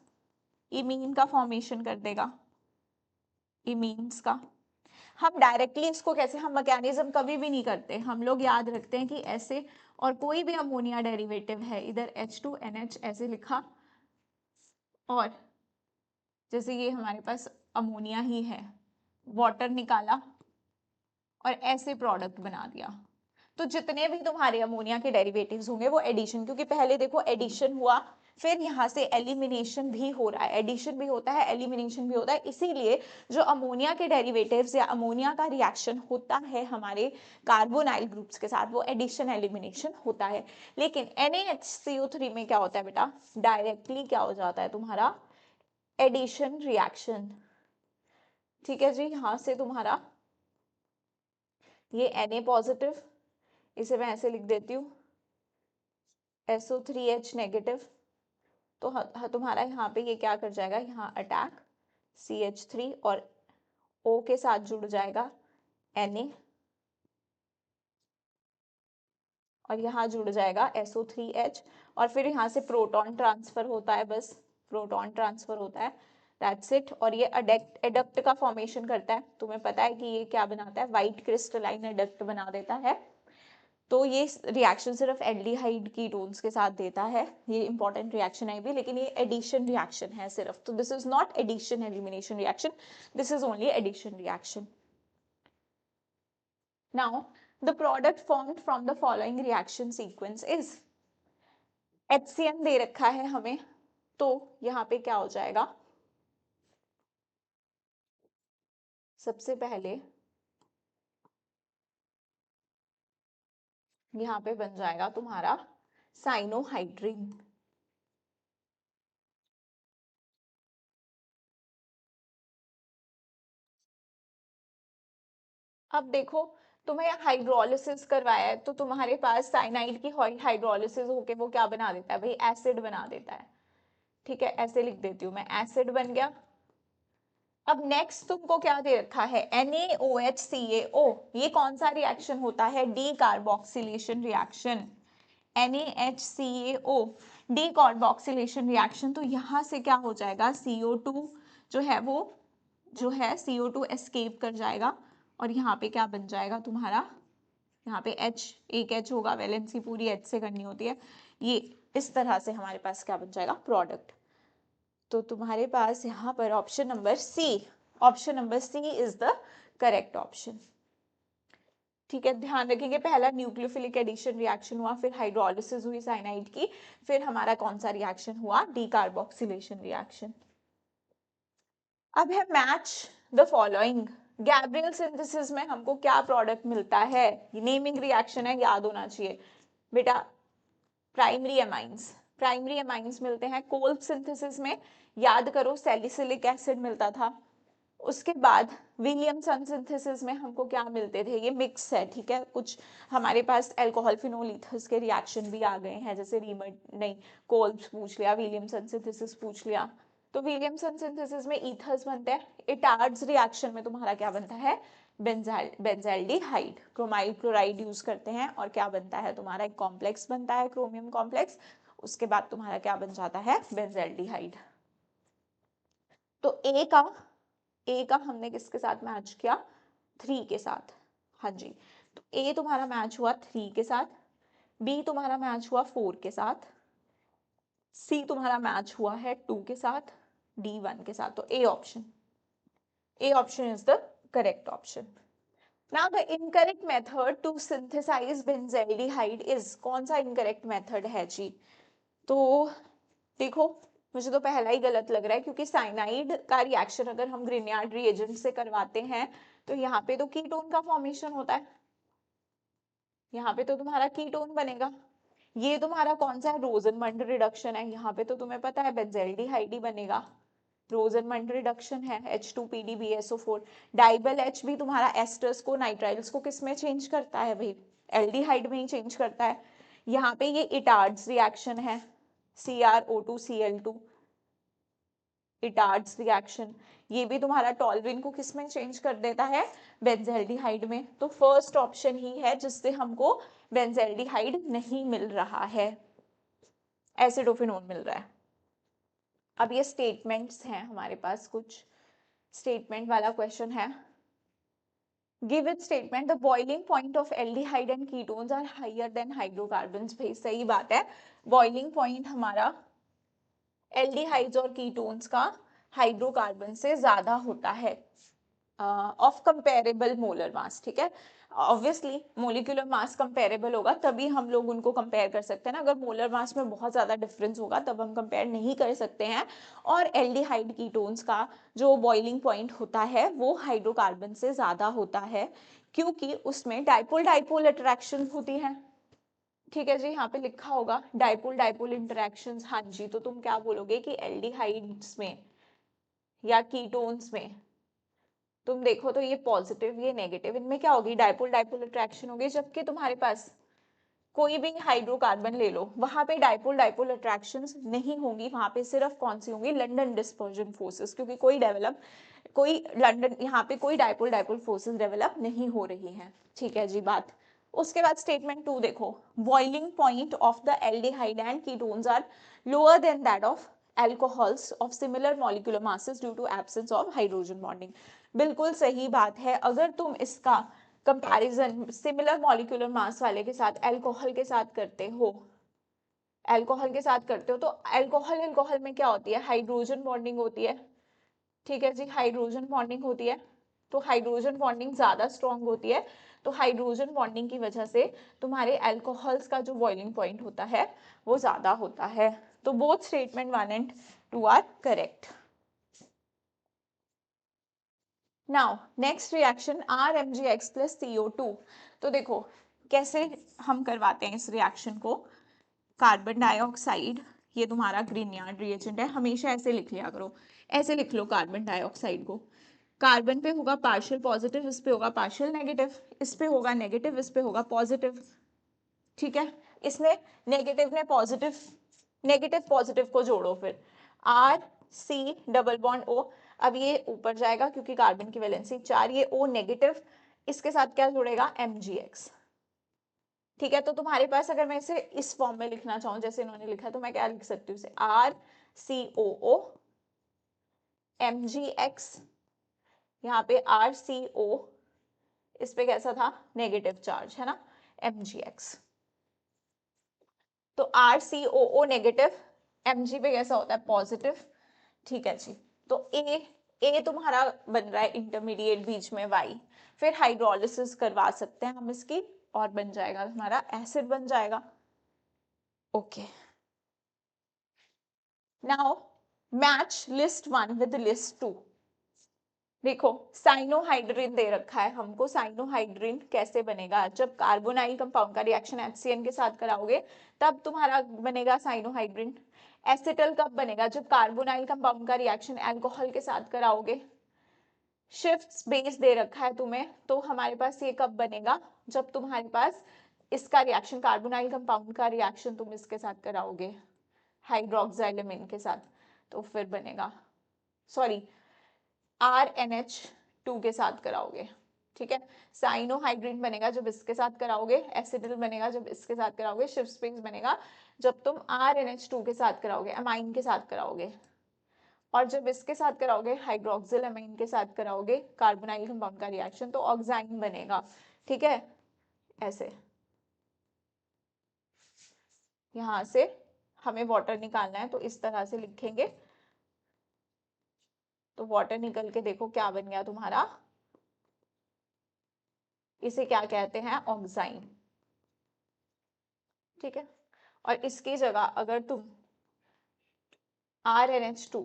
इमीन का फॉर्मेशन कर देगा, इमीन्स का। हम डायरेक्टली इसको कैसे, हम मैकेनिज्म कभी भी नहीं करते, हम लोग याद रखते हैं कि ऐसे, और कोई भी अमोनिया डेरिवेटिव है इधर H2NH ऐसे लिखा, और जैसे ये हमारे पास अमोनिया ही है, वाटर निकाला और ऐसे प्रोडक्ट बना दिया, तो जितने भी तुम्हारे अमोनिया के डेरिवेटिव्स होंगे वो एडिशन, क्योंकि पहले देखो एडिशन हुआ, फिर यहाँ से एलिमिनेशन भी हो रहा है, एडिशन भी होता है एलिमिनेशन भी होता है, इसीलिए जो अमोनिया के डेरिवेटिव्स या अमोनिया का रिएक्शन होता है हमारे कार्बोनाइल ग्रुप्स के साथ, वो एडिशन एलिमिनेशन होता है। लेकिन NaHCO3 में क्या होता है बेटा, डायरेक्टली क्या हो जाता है तुम्हारा एडिशन रिएक्शन। ठीक है जी, यहाँ से तुम्हारा ये Na पॉजिटिव, इसे मैं ऐसे लिख देती हूँ SO3H नेगेटिव, तो तुम्हारा यहाँ पे ये क्या कर जाएगा, यहाँ अटैक CH3 और O के साथ जुड़ जाएगा Na और यहाँ जुड़ जाएगा SO3H, और फिर यहाँ से प्रोटॉन ट्रांसफर होता है, बस प्रोटॉन ट्रांसफर होता है, दैट्स इट। और ये एडक्ट का फॉर्मेशन करता है, तुम्हें पता है कि ये क्या बनाता है, व्हाइट क्रिस्टलाइन एडक्ट बना देता है। तो ये रिएक्शन सिर्फ एल्डिहाइड कीटोन्स के साथ देता है, ये इंपॉर्टेंट रिएक्शन है भी, लेकिन ये एडिशन रिएक्शन है सिर्फ, तो this is not addition elimination reaction, this is only addition reaction. Now the product formed from the following reaction sequence is, HCN दे रखा है हमें, तो यहाँ पे क्या हो जाएगा, सबसे पहले यहाँ पे बन जाएगा तुम्हारा साइनोहाइड्रिन। अब देखो तुम्हें हाइड्रोलिसिस करवाया है, तो तुम्हारे पास साइनाइड की हाइड्रोलिसिस होके वो क्या बना देता है भाई, एसिड बना देता है। ठीक है, ऐसे लिख देती हूँ मैं, एसिड बन गया। अब नेक्स्ट तुमको क्या दे रखा है, NaOHCaO, ये कौन सा रिएक्शन होता है, D carboxylation reaction, NaHCaO D carboxylation reaction. तो यहाँ से क्या हो जाएगा, CO2 जो है वो जो है CO2 एस्केप कर जाएगा, और यहाँ पे क्या बन जाएगा तुम्हारा, यहाँ पे H, एक H होगा, वैलेंसी पूरी H से करनी होती है, ये इस तरह से हमारे पास क्या बन जाएगा, प्रोडक्ट। तो तुम्हारे पास यहाँ पर option number C is the correct option. ठीक है, ध्यान रखेंगे, पहला न्यूक्लियोफिलिक एडिशन रिएक्शन हुआ, फिर हाइड्रोलिसिस हुई साइनाइड की, फिर हमारा कौन सा रिएक्शन हुआ, डीकार्बोक्सिलेशन रिएक्शन। अब है match the following, Gabriel synthesis में हमको क्या प्रोडक्ट मिलता है, नेमिंग रिएक्शन है, याद होना चाहिए बेटा, प्राइमरी एमाइंस मिलते हैं। कोल्ब सिंथेसिस में याद करो सैलिसिलिक एसिड मिलता था, उसके बाद विलियमसन सिंथेसिस में हमको क्या मिलते थे, ये मिक्स है, ठीक है, कुछ हमारे पास अल्कोहल फिनोल ईथर्स के रिएक्शन भी आ गए हैं, जैसे रीमर नहीं, कोल्ब्स पूछ लिया, विलियमसन सिंथेसिस पूछ लिया। तो विलियमसन सिंथेसिस में ईथर्स बनते हैं, इटार्ड्स रिएक्शन में तुम्हारा क्या बनता है, बेंजाल्डिहाइड, क्रोमाइल क्लोराइड यूज करते हैं, और क्या बनता है तुम्हारा, एक कॉम्प्लेक्स बनता है, क्रोमियम कॉम्प्लेक्स, उसके बाद तुम्हारा क्या बन जाता है, बेंजाल्डिहाइड। तो ए का हमने किसके साथ मैच किया, 3 के साथ, हाँ जी, तो ए तुम्हारा मैच हुआ 3 के साथ, बी तुम्हारा मैच हुआ 4 के साथ, सी तुम्हारा मैच हुआ है 2 के साथ, डी 1 के साथ, तो A option is the correct option. Now the incorrect method to synthesize benzaldehyde is, कौन सा incorrect method है जी, तो देखो मुझे तो पहला ही गलत लग रहा है, क्योंकि साइनाइड का रिएक्शन अगर हम ग्रिनियार्ड रिएजेंट से करवाते हैं तो यहाँ पे तो कीटोन का फॉर्मेशन होता है, यहाँ पे तो तुम्हारा कीटोन बनेगा, ये तुम्हारा कौन सा है, रोजनमंड रिडक्शन है, यहाँ पे तो तुम्हें पता है बेंजाल्डिहाइड ही बनेगा, रोजनमंड रिडक्शन है, H2PDBSO4, डाइबल H भी तुम्हारा एस्टर्स को नाइट्राइल्स को किस में चेंज करता है भाई, एल्डिहाइड में ही चेंज करता है। यहाँ पे ये इटार्ड्स रिएक्शन है, CrO2Cl2, इटार्ड्स रिएक्शन, ये भी तुम्हारा टॉलरिन को किस में चेंज कर देता है, बेंजाल्डिहाइड में। तो फर्स्ट ऑप्शन ही है जिससे हमको बेंजाल्डिहाइड नहीं मिल रहा है, एसिडोफिनोन मिल रहा है। अब ये स्टेटमेंट्स हैं हमारे पास, कुछ स्टेटमेंट वाला क्वेश्चन है, give it statement, the boiling point of aldehyde and ketones are higher than hydrocarbons. भाई सही बात है, बॉइलिंग पॉइंट हमारा एल्डिहाइड्स और कीटोन्स का हाइड्रोकार्बन से ज्यादा होता है ऑफ कंपेरेबल मोलर मास, ठीक है। ऑब्वियसली मोलिकुलर मास कंपेरेबल होगा तभी हम लोग उनको कंपेयर कर सकते हैं ना, अगर मोलर मास में बहुत ज्यादा डिफरेंस होगा तब हम कंपेयर नहीं कर सकते हैं। और एल्डिहाइड कीटोन्स का जो बॉइलिंग पॉइंट होता है वो हाइड्रोकार्बन से ज्यादा होता है, क्योंकि उसमें डाइपोल डाइपोल अट्रैक्शन होती है। ठीक है जी, यहाँ पे लिखा होगा डाइपोल डाइपोल इंटरेक्शंस, हाँ जी। तो तुम क्या बोलोगे कि एल्डिहाइड्स में या कीटोन्स में तुम देखो तो ये पॉजिटिव ये नेगेटिव, इनमें क्या होगी, डाइपोल डाइपोल अट्रैक्शन होगी। जबकि तुम्हारे पास कोई भी हाइड्रोकार्बन ले लो, वहां पे डाइपोल डाइपोल अट्रैक्शंस नहीं होंगी, वहां पे सिर्फ कौन सी होंगी, लंदन डिस्पर्जन फोर्सेस, क्योंकि कोई लंदन यहाँ पे कोई डाइपोल डाइपोल फोर्सेस डेवलप नहीं हो रही हैं। ठीक है जी बात। उसके बाद स्टेटमेंट 2 देखो, boiling point of the aldehyde and ketones are lower than that of alcohols of similar molecular masses due to absence of hydrogen bonding। बिल्कुल सही बात है। अगर तुम इसका कंपैरिजन सिमिलर मॉलिक्यूलर मास वाले के साथ अल्कोहल के साथ करते हो, तो अल्कोहल अल्कोहल में क्या होती है, हाइड्रोजन बॉन्डिंग होती है। ठीक है जी, हाइड्रोजन बॉन्डिंग होती है, तो हाइड्रोजन बॉन्डिंग ज्यादा स्ट्रॉन्ग होती है। तो हाइड्रोजन बॉन्डिंग की वजह से तुम्हारे अल्कोहल्स का जो बॉइलिंग पॉइंट होता है वो ज्यादा होता है। तो both statement 1 and 2 are correct. Now next reaction RMgX plus CO2। तो देखो कैसे हम करवाते हैं इस रिएक्शन को। कार्बन डाइऑक्साइड, ये तुम्हारा ग्रीनयार्ड रिएजेंट है, हमेशा ऐसे लिख लिया करो, ऐसे लिख लो कार्बन डाइऑक्साइड को। कार्बन पे होगा पार्शियल पॉजिटिव, इस पे होगा पार्शियल नेगेटिव, इस पे होगा नेगेटिव, इस पे होगा पॉजिटिव। ठीक है, इसमें नेगेटिव पॉजिटिव को जोड़ो, फिर R C double bond O। अब ये ऊपर जाएगा क्योंकि कार्बन की वैलेंसी 4, ये O नेगेटिव, इसके साथ क्या जुड़ेगा, MgX। ठीक है, तो तुम्हारे पास अगर मैं इसे इस फॉर्म में लिखना चाहूँ जैसे इन्होंने लिखा, तो मैं क्या लिख सकती हूँ इसे, RCOO MgX। यहाँ पे RCO, इस पे कैसा था, नेगेटिव चार्ज है ना, MgX। तो RCOO नेगेटिव, Mg पे कैसा होता है, पॉजिटिव। ठीक है जी, तो ए तुम्हारा बन रहा है इंटरमीडिएट बीच में Y। फिर हाइड्रोलिसिस करवा सकते हैं हम इसकी और बन जाएगा हमारा एसिड बन जाएगा। Okay, now match list 1 with list 2। देखो साइनोहाइड्रिन दे रखा है हमको, साइनोहाइड्रिन कैसे बनेगा, जब कार्बोनाइल कंपाउंड का रिएक्शन HCN के साथ कराओगे तब तुम्हारा बनेगा साइनोहाइड्रिन। एसिटल कब बनेगा, जब कार्बोनाइल कंपाउंड का रिएक्शन अल्कोहल के साथ कराओगे। शिफ्ट्स बेस दे रखा है तुम्हें, तो हमारे पास ये कब बनेगा, जब तुम्हारे पास इसका रिएक्शन कार्बोनाइल कंपाउंड का रिएक्शन तुम इसके साथ कराओगे हाइड्रोक्साइलमिन के साथ, तो फिर बनेगा, सॉरी RNH2 के साथ कराओगे। ठीक है, साइनोहाइड्रिन बनेगा जब इसके साथ कराओगे, एसिडिल बनेगा जब इसके साथ कराओगे, शिफ्ट स्पेस बनेगा जब तुम RNH2 के साथ कराओगे, अमाइन के साथ कराओगे। और जब इसके साथ कराओगे हाइड्रोक्सिल अमाइन के साथ कराओगे कार्बोनाइल कंपाउंड का रिएक्शन, तो ऑक्साइन बनेगा। ठीक है, ऐसे यहां से हमें वाटर निकालना है तो इस तरह से लिखेंगे, तो वाटर निकल के देखो क्या बन गया तुम्हारा, इसे क्या कहते हैं, ऑक्साइन। ठीक है, और इसकी जगह अगर तुम RNH2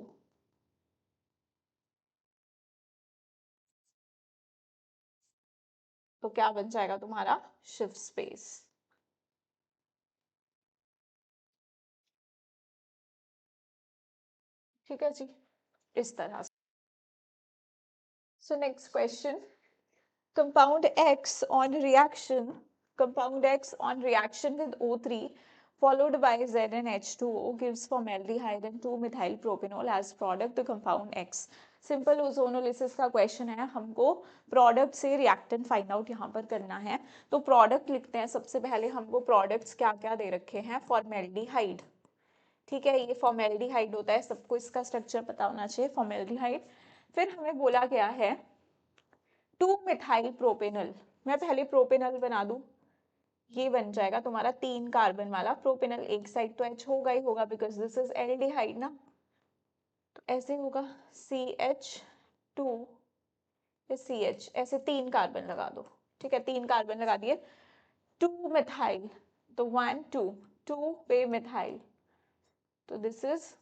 तो क्या बन जाएगा तुम्हारा, शिफ्ट स्पेस। ठीक है जी, इस तरह से। So next question, compound X on reaction compound X on reaction with O3 followed by ZnH2O gives formaldehyde and 2-methyl propanol as product the compound X। Simple ozonolysis का क्वेश्चन है, हमको प्रोडक्ट से रिएक्टेंट फाइंड आउट यहाँ पर करना है। तो प्रोडक्ट लिखते हैं, सबसे पहले हमको प्रोडक्ट्स क्या क्या दे रखे हैं, फॉर्मेल्डिहाइड। ठीक है, ये फॉर्मेल्डिहाइड होता है, सबको इसका स्ट्रक्चर पता होना चाहिए, फॉर्मेल्डिहाइड। फिर हमें बोला गया है 2-मिथाइल प्रोपेनल, मैं पहले प्रोपेनल बना दूं, ये बन जाएगा तुम्हारा 3 कार्बन वाला प्रोपेनल, एक साइड तो H होगा ही होगा बिकॉज दिस इज एल्डिहाइड ना, तो ऐसे होगा CH2 या CH, ऐसे 3 कार्बन लगा दो, ठीक है, 3 कार्बन लगा दिए, 2 मिथाइल, तो 1 2 2 पे मिथाइल, तो दिस इज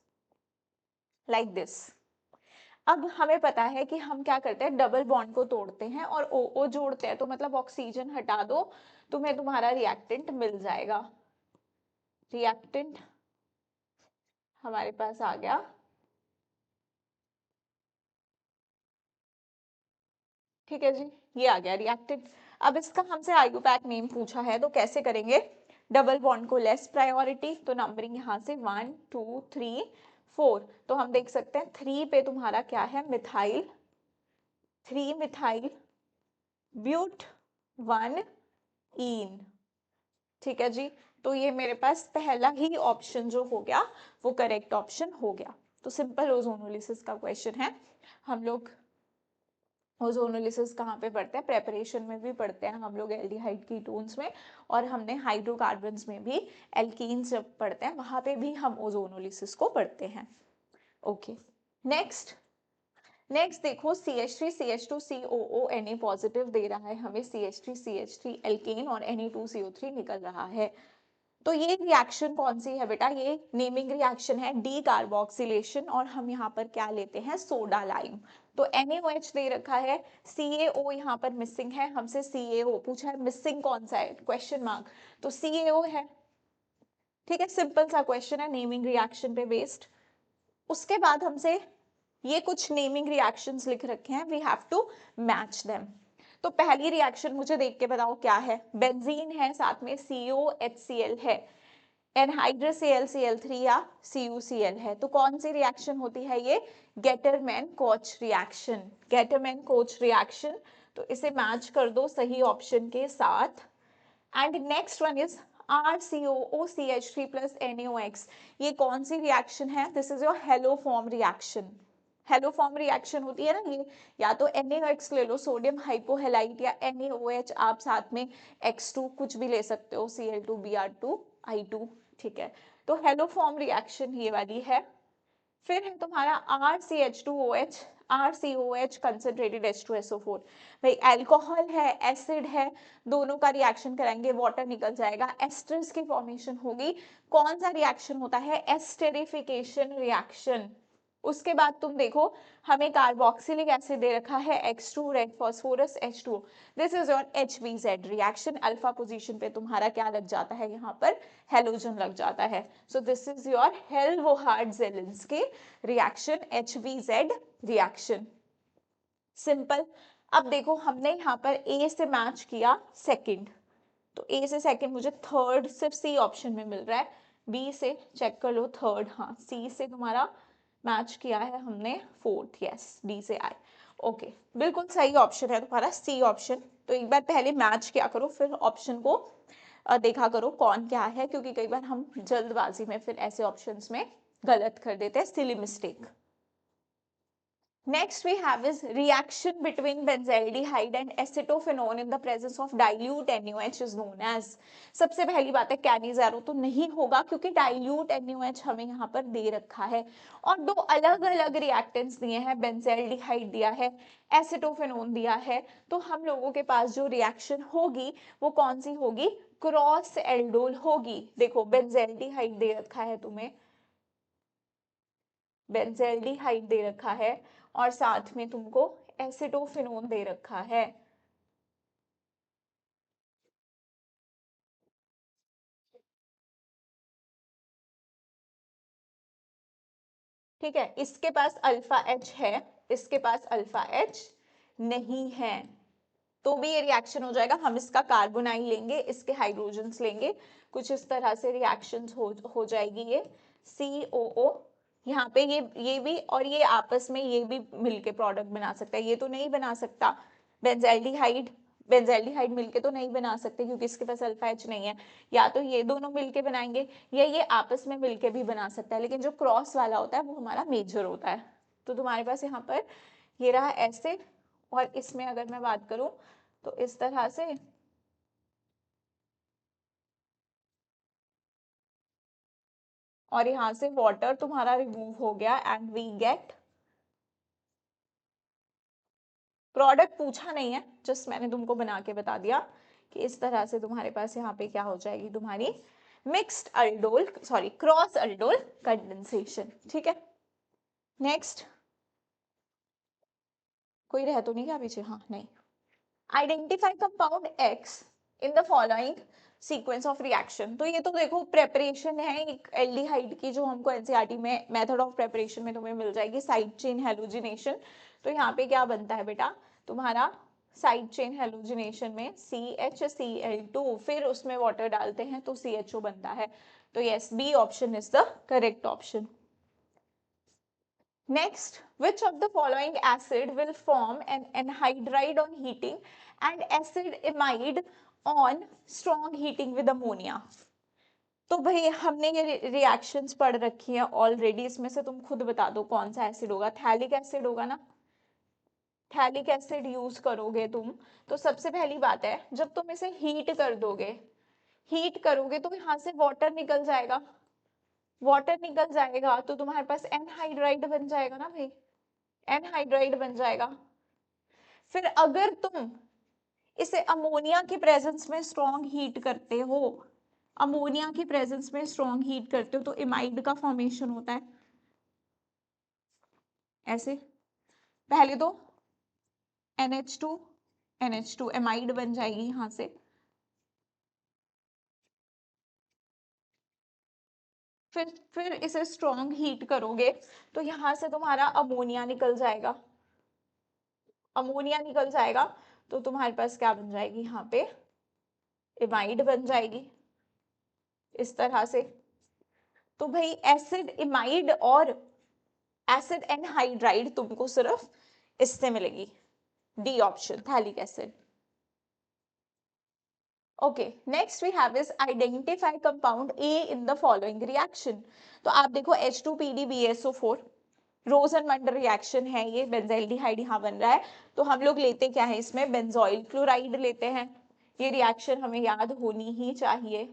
लाइक दिस। अब हमें पता है कि हम क्या करते हैं, डबल बॉन्ड को तोड़ते हैं और OO जोड़ते हैं, तो मतलब ऑक्सीजन हटा दो, तुम्हें तुम्हारा रिएक्टेंट मिल जाएगा। रिएक्टेंट हमारे पास आ गया, ठीक है जी, ये आ गया रिएक्टेंट। अब इसका हमसे आयुपैक नेम पूछा है, तो कैसे करेंगे, डबल बॉन्ड को लेस प्रायोरिटी, तो नंबरिंग यहाँ से 1 2 3 4, तो हम देख सकते हैं 3 पे तुम्हारा क्या है, मिथाइल, 3 मिथाइल ब्यूट 1 ईन, ठीक है जी। तो ये मेरे पास पहला ही ऑप्शन जो हो गया वो करेक्ट ऑप्शन हो गया। तो सिंपल ओजोनोलिसिस का क्वेश्चन है। हम लोग ओजोनोलिसिस कहाँ पे पढ़ते हैं, प्रेपरेशन में भी पढ़ते हैं हम लोग एल्डिहाइड कीटोन्स में, और हमने हाइड्रोकार्बन्स में भी एल्कीन्स जब पढ़ते हैं वहां पे भी हम ओजोनोलिसिस को पढ़ते हैं। ओके, नेक्स्ट नेक्स्ट देखो, CH3 CH2 COO Na positive दे रहा है हमें, CH3 CH3 एल्केन और Na2CO3 निकल रहा है। तो ये रिएक्शन कौन सी है बेटा, ये नेमिंग रिएक्शन है, डी कार्बोक्सिलेशन, और हम यहाँ पर क्या लेते हैं, सोडा लाइम। तो NaOH दे रखा है, CaO यहाँ पर मिसिंग है, हमसे CaO पूछा है, मिसिंग कौन सा है, क्वेश्चन मार्क, तो CaO है, ठीक है, सिंपल सा क्वेश्चन है नेमिंग रिएक्शन पे बेस्ड। उसके बाद हमसे ये कुछ नेमिंग रिएक्शंस लिख रखे हैं, we have to match them. तो पहली रिएक्शन मुझे देख के बताओ क्या है, बेंजीन है, साथ में COHCl है, एनहाइड्रस AlCl3 या CuCl है, तो कौन सी रिएक्शन होती है ये, Gattermann coach reaction, Gattermann coach reaction. तो इसे मैच कर दो सही ऑप्शन के साथ। And next one is RCOOCH3 plus NaOX, ये कौन सी रिएक्शन है, this is your hello form reaction. Hello form reaction होती है ना ये, या तो NaOX ले लो, सोडियम हाइपोहेलाइट, या NaOH आप साथ में X2 कुछ भी ले सकते हो, Cl2Br2I2, ठीक है। तो हेलो फॉर्म रिएक्शन ये वाली है। फिर है तुम्हारा RCH2OH, RCOH कंसंट्रेटेड H2SO4, भाई अल्कोहल है, एसिड है, दोनों का रिएक्शन कराएंगे, वाटर निकल जाएगा, एस्टर्स की फॉर्मेशन होगी। कौन सा रिएक्शन होता है, एस्टेरिफिकेशन रिएक्शन। उसके बाद तुम देखो, हमें कार्बोक्सिलिक एसिड दे रखा है, X2 red phosphorus H2, this is your HBZ reaction, alpha position पे तुम्हारा क्या लग जाता है, यहाँ पर हेलोजन लग जाता है। So this is your Hell Volhard Zelinsky reaction, HBZ reaction, simple. अब देखो हमने यहाँ पर ए से मैच किया सेकंड, तो ए से सेकंड मुझे थर्ड सिर्फ सी ऑप्शन में मिल रहा है, बी से चेक कर लो थर्ड, हाँ सी से तुम्हारा मैच किया है हमने फोर्थ, यस डी से आए, ओके बिल्कुल सही ऑप्शन है तुम्हारा सी ऑप्शन। तो एक बार पहले मैच क्या करो, फिर ऑप्शन को देखा करो कौन क्या है, क्योंकि कई बार हम जल्दबाजी में फिर ऐसे ऑप्शंस में गलत कर देते हैं, silly mistake. Next we have is reaction between benzaldehyde and acetophenone in the presence of dilute NaOH is known as। सबसे पहली बात है कैनिज़ेरो तो नहीं होगा, क्योंकि डाइल्यूट NaOH हमें यहाँ पर दे रखा है, और दो अलग अलग रिएक्टेंट्स दिए हैं, बेंजाल्डिहाइड दिया है, एसिटोफेनोन दिया है। तो हम लोगों के पास जो रिएक्शन होगी वो कौन सी होगी, क्रॉस एल्डोल होगी। देखो बेंजाल्डिहाइड दे रखा है तुम्हें, बेंजाल्डिहाइड दे रखा है, और साथ में तुमको एसिटोफेनोन दे रखा है। ठीक है, इसके पास अल्फा एच है, इसके पास अल्फा एच नहीं है, तो भी ये रिएक्शन हो जाएगा। हम इसका कार्बोनाइल लेंगे, इसके हाइड्रोजन्स लेंगे, कुछ इस तरह से रिएक्शंस हो जाएगी ये COO, यहाँ पे ये भी और ये आपस में ये भी मिलके प्रोडक्ट बना सकता है, ये तो नहीं बना सकता। बेंजाल्डिहाइड बेंजाल्डिहाइड मिलके तो नहीं बना सकते, क्योंकि इसके पास अल्फा एच नहीं है, या तो ये दोनों मिलके बनाएंगे, या ये आपस में मिलके भी बना सकता है, लेकिन जो क्रॉस वाला होता है वो हमारा मेजर होता है। तो तुम्हारे पास यहाँ पर ये रहा ऐसे, और इसमें अगर मैं बात करूं तो इस तरह से, और यहाँ से वाटर तुम्हारा रिमूव हो गया एंड वी गेट प्रोडक्ट। पूछा नहीं है, जस्ट मैंने तुमको बना के बता दिया कि इस तरह से तुम्हारे पास यहाँ पे क्या हो जाएगी तुम्हारी mixed aldol, sorry cross aldol condensation. ठीक है, नेक्स्ट कोई रह तो नहीं क्या पीछे? हाँ नहीं। Identify compound x in the following sequence of reaction. तो ये तो देखो प्रेपरेशन है एक एल्डिहाइड की, जो हमको एनसीईआरटी में मेथड ऑफ प्रेपरेशन में तुम्हें मिल जाएगी, साइड चेन हेलोजिनेशन। तो यहाँ पे क्या बनता है बेटा तुम्हारा साइड चेन हेलोजिनेशन में CHCl2, फिर उसमें वाटर डालते हैं तो CHO बनता है। तो yes, B option is the correct option. Next, which of the following acid will form an anhydride on heating and acid amide on strong heating with ammonia? तो भाई हमने ये रिएक्शंस पढ़ रखी है ऑलरेडी, इसमें से तुम खुद बता दो कौन सा एसिड होगा। थैलिक एसिड होगा ना, थैलिक एसिड यूज करोगे तुम। तो सबसे पहली बात है, जब तुम इसे हीट कर दोगे, हीट करोगे तो यहाँ से वाटर निकल जाएगा, वाटर निकल जाएगा तो तुम्हारे पास एनहाइड्राइड बन जाएगा ना भाई, एनहाइड्राइड बन जाएगा। फिर अगर तुम इसे अमोनिया की प्रेजेंस में स्ट्रॉन्ग हीट करते हो, अमोनिया की प्रेजेंस में स्ट्रॉन्ग हीट करते हो तो इमाइड का फॉर्मेशन होता है ऐसे। पहले तो NH2 NH2 एमाइड बन जाएगी यहां से, फिर इसे स्ट्रॉन्ग हीट करोगे तो यहां से तुम्हारा अमोनिया निकल जाएगा, अमोनिया निकल जाएगा तो तुम्हारे पास क्या बन जाएगी यहाँ पे इमाइड बन जाएगी इस तरह से। तो भाई एसिड इमाइड और एसिड एनहाइड्राइड तुमको सिर्फ इससे मिलेगी, D option phthalic acid. Okay, next we have is identify compound A in the following reaction. तो आप देखो H2PdBSO4 रोजनमंडल रिएक्शन है ये, बेंजाइल्डिहाइड यहाँ बन रहा है। तो हम लोग लेते क्या है इसमें बेंजोइल क्लोराइड लेते हैं, ये रिएक्शन हमें याद होनी ही चाहिए।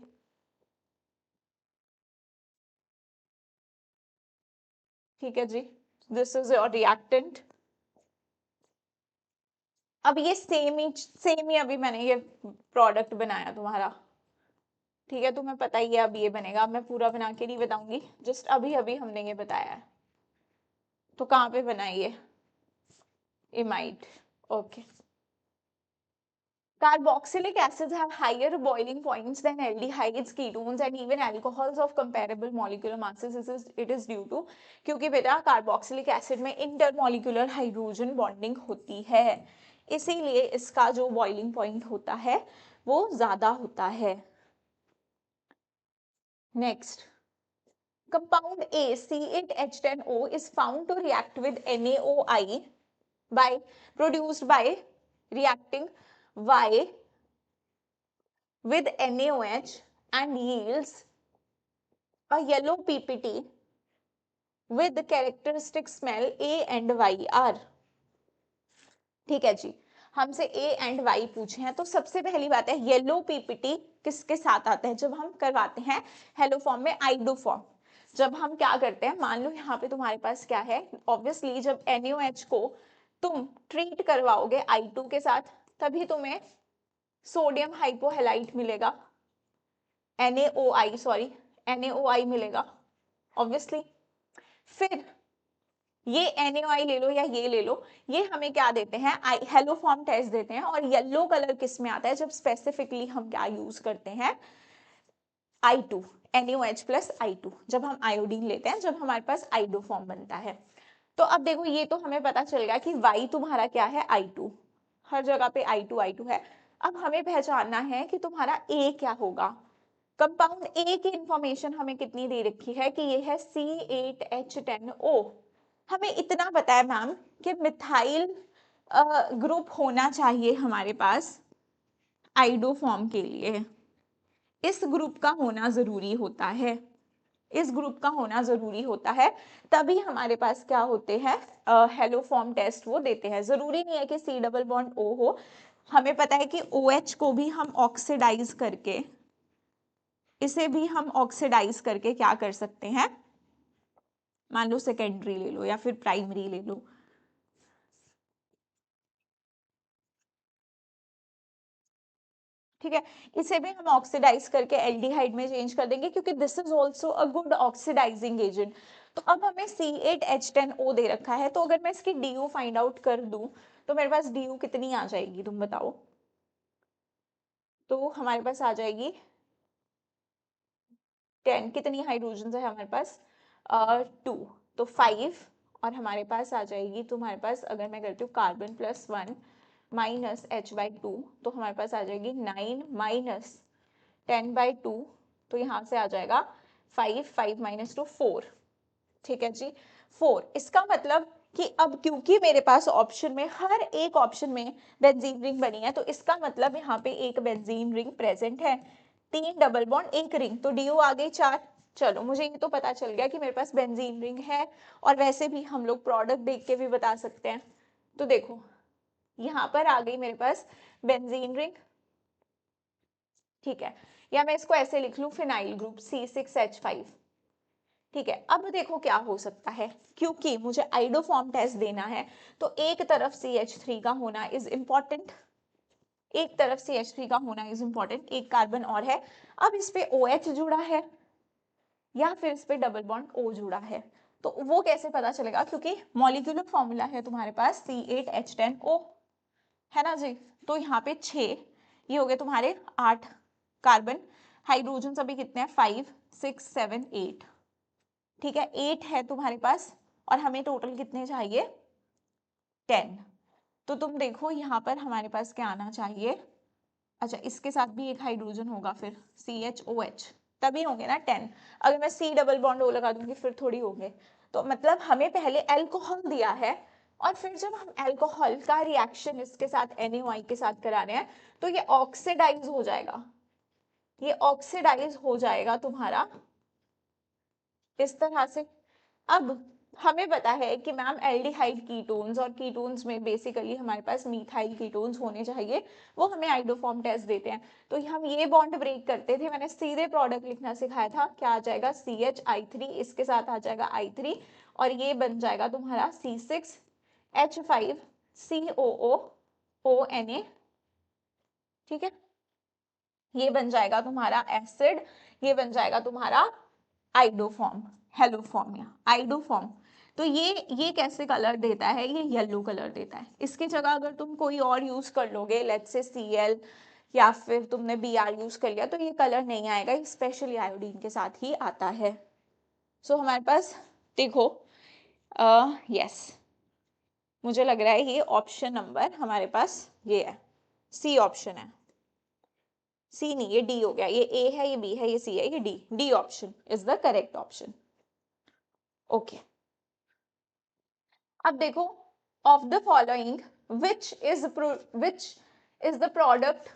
ठीक है जी, दिस इज योर रिएक्टेंट। अब ये सेम ही अभी मैंने ये प्रोडक्ट बनाया तुम्हारा, ठीक है, तुम्हें पता ही है अब ये बनेगा। अब मैं पूरा बना के नहीं बताऊंगी, जस्ट अभी अभी हमने ये बताया है। तो कहाँ पे बनाइए imide. Okay, carboxylic acids have higher boiling points than aldehydes, ketones and even alcohols of comparable molecular masses. It is due to, क्योंकि बेटा कार्बोक्सिलिक एसिड में इंटरमोलिकुलर हाइड्रोजन बॉन्डिंग होती है, इसीलिए इसका जो बॉइलिंग पॉइंट होता है वो ज्यादा होता है। Next, compound A C8H10O is found to react with NaOI by produced by reacting Y with NaOH and yields a yellow PPT with the characteristic smell A and Y are। ठीक है जी, हमसे A and Y पूछे हैं। तो सबसे पहली बात है येलो पीपीटी किसके साथ आता है, जब हम करवाते हैं हेलो फॉर्म में आइडो फॉर्म। जब हम क्या करते हैं, मान लो यहाँ पे तुम्हारे पास क्या है, ऑब्वियसली जब NaOH को तुम ट्रीट करवाओगे I2 के साथ तभी तुम्हें सोडियम हाइपोहेलाइट मिलेगा, NaOI मिलेगा ऑब्वियसली। फिर ये NaOI ले लो या ये ले लो, ये हमें क्या देते हैं हेलो फॉर्म टेस्ट देते हैं। और येलो कलर किस में आता है, जब स्पेसिफिकली हम क्या यूज करते हैं I2, NaOH प्लस I2, जब हम आयोडीन लेते हैं, जब हमारे पास आइडो फॉर्म बनता है। तो अब देखो ये तो हमें पता चल गया कि Y तुम्हारा क्या है I2, हर जगह पे I2 है। अब हमें पहचानना है कि तुम्हारा A क्या होगा। कंपाउंड ए की इंफॉर्मेशन हमें कितनी दे रखी है कि ये है C8H10O। हमें इतना पता है मैम कि मिथाइल ग्रुप होना चाहिए हमारे पास आइडो फॉर्म के लिए, इस ग्रुप का होना जरूरी होता है, इस ग्रुप का होना जरूरी होता है, तभी हमारे पास क्या होते हैं हेलो फॉर्म टेस्ट वो देते हैं। जरूरी नहीं है कि C डबल बॉन्ड O हो, हमें पता है कि OH को भी हम ऑक्सीडाइज करके इसे भी हम ऑक्सीडाइज करके क्या कर सकते हैं, मान लो सेकेंडरी ले लो या फिर प्राइमरी ले लो, ठीक है। इसे भी हम ऑक्सीडाइज करके एल्डिहाइड में चेंज कर देंगे क्योंकि this is also a good oxidizing agent. तो अब हमें C8H10O दे रखा है, तो अगर मैं इसकी DU फाइंड आउट कर दूं तो मेरे पास DU कितनी आ जाएगी, तुम बताओ। तो हमारे पास आ जाएगी 10, कितनी हाइड्रोजन है हमारे पास, 2, तो 5, और हमारे पास आ जाएगी, तुम्हारे पास अगर मैं करती हूँ कार्बन +1 माइनस H/2, तो हमारे पास आ जाएगी 9 माइनस 10/2, तो यहाँ से आ जाएगा 5, 5 माइनस 2 4, ठीक है जी 4। इसका मतलब कि अब क्योंकि मेरे पास ऑप्शन में हर एक ऑप्शन में बेंजीन रिंग बनी है, तो इसका मतलब यहाँ पे एक बेंजीन रिंग प्रेजेंट है, 3 डबल बॉन्ड 1 रिंग, तो DU आ गई 4। चलो मुझे ये तो पता चल गया कि मेरे पास बेंजीन रिंग है, और वैसे भी हम लोग प्रोडक्ट देख के भी बता सकते हैं। तो देखो यहाँ पर आ गई मेरे पास बेंजीन रिंग, ठीक है, या मैं इसको ऐसे लिख लूं फिनाइल ग्रुप C6H5, ठीक है। अब देखो क्या हो सकता है, क्योंकि मुझे आइडोफॉर्म टेस्ट देना है, तो एक तरफ CH3 का होना इज इंपॉर्टेंट, एक तरफ CH3 का होना इज इंपॉर्टेंट, एक कार्बन और है। अब इस पे OH जुड़ा है या फिर इस पे डबल बॉन्ड O जुड़ा है, तो वो कैसे पता चलेगा, क्योंकि मॉलिक्यूलर फॉर्मूला है तुम्हारे पास C8H10O, है ना जी। तो यहाँ पे 6, ये हो गए तुम्हारे 8 कार्बन, हाइड्रोजन अभी कितने हैं, 5 6 7 8, ठीक है 8 है तुम्हारे पास, और हमें टोटल कितने चाहिए, 10। तो तुम देखो यहाँ पर हमारे पास क्या आना चाहिए, अच्छा इसके साथ भी एक हाइड्रोजन होगा फिर CHOH, तभी होंगे ना 10। अगर मैं C डबल बॉन्ड O लगा दूंगी फिर थोड़ी होंगे। तो मतलब हमें पहले एल्कोहल दिया है, और फिर जब हम एल्कोहल का रिएक्शन इसके साथ NaOI के साथ करा रहे हैं, तो ये ऑक्सीडाइज हो जाएगा, ये ऑक्सीडाइज हो जाएगा तुम्हारा इस तरह से। अब हमें पता है कि मैम एल्डिहाइड कीटोन्स, और कीटोन्स में बेसिकली हमारे पास मिथाइल कीटोन्स होने चाहिए, वो हमें आइडोफॉर्म टेस्ट देते हैं। तो हम ये बॉन्ड ब्रेक करते थे, मैंने सीधे प्रोडक्ट लिखना सिखाया था, क्या आ जाएगा CHI3, इसके साथ आ जाएगा I3, और ये बन जाएगा तुम्हारा C6H5COO ठीक है, ये बन जाएगा तुम्हारा एसिड, ये बन जाएगा तुम्हारा आइडोफॉर्म, हेलोफॉर्म या आइडोफॉर्म। तो ये कैसे कलर देता है, ये येलो कलर देता है। इसकी जगह अगर तुम कोई और यूज कर लोगे, लेट्स से Cl या फिर तुमने Br यूज कर लिया, तो ये कलर नहीं आएगा, स्पेशली आयोडीन के साथ ही आता है। सो हमारे पास देखो यस मुझे लग रहा है ये ऑप्शन नंबर हमारे पास ये है, C ऑप्शन है, C नहीं ये D हो गया, ये A है, ये B है, ये C है, ये D option is the correct option. Okay, अब देखो of the following which is the product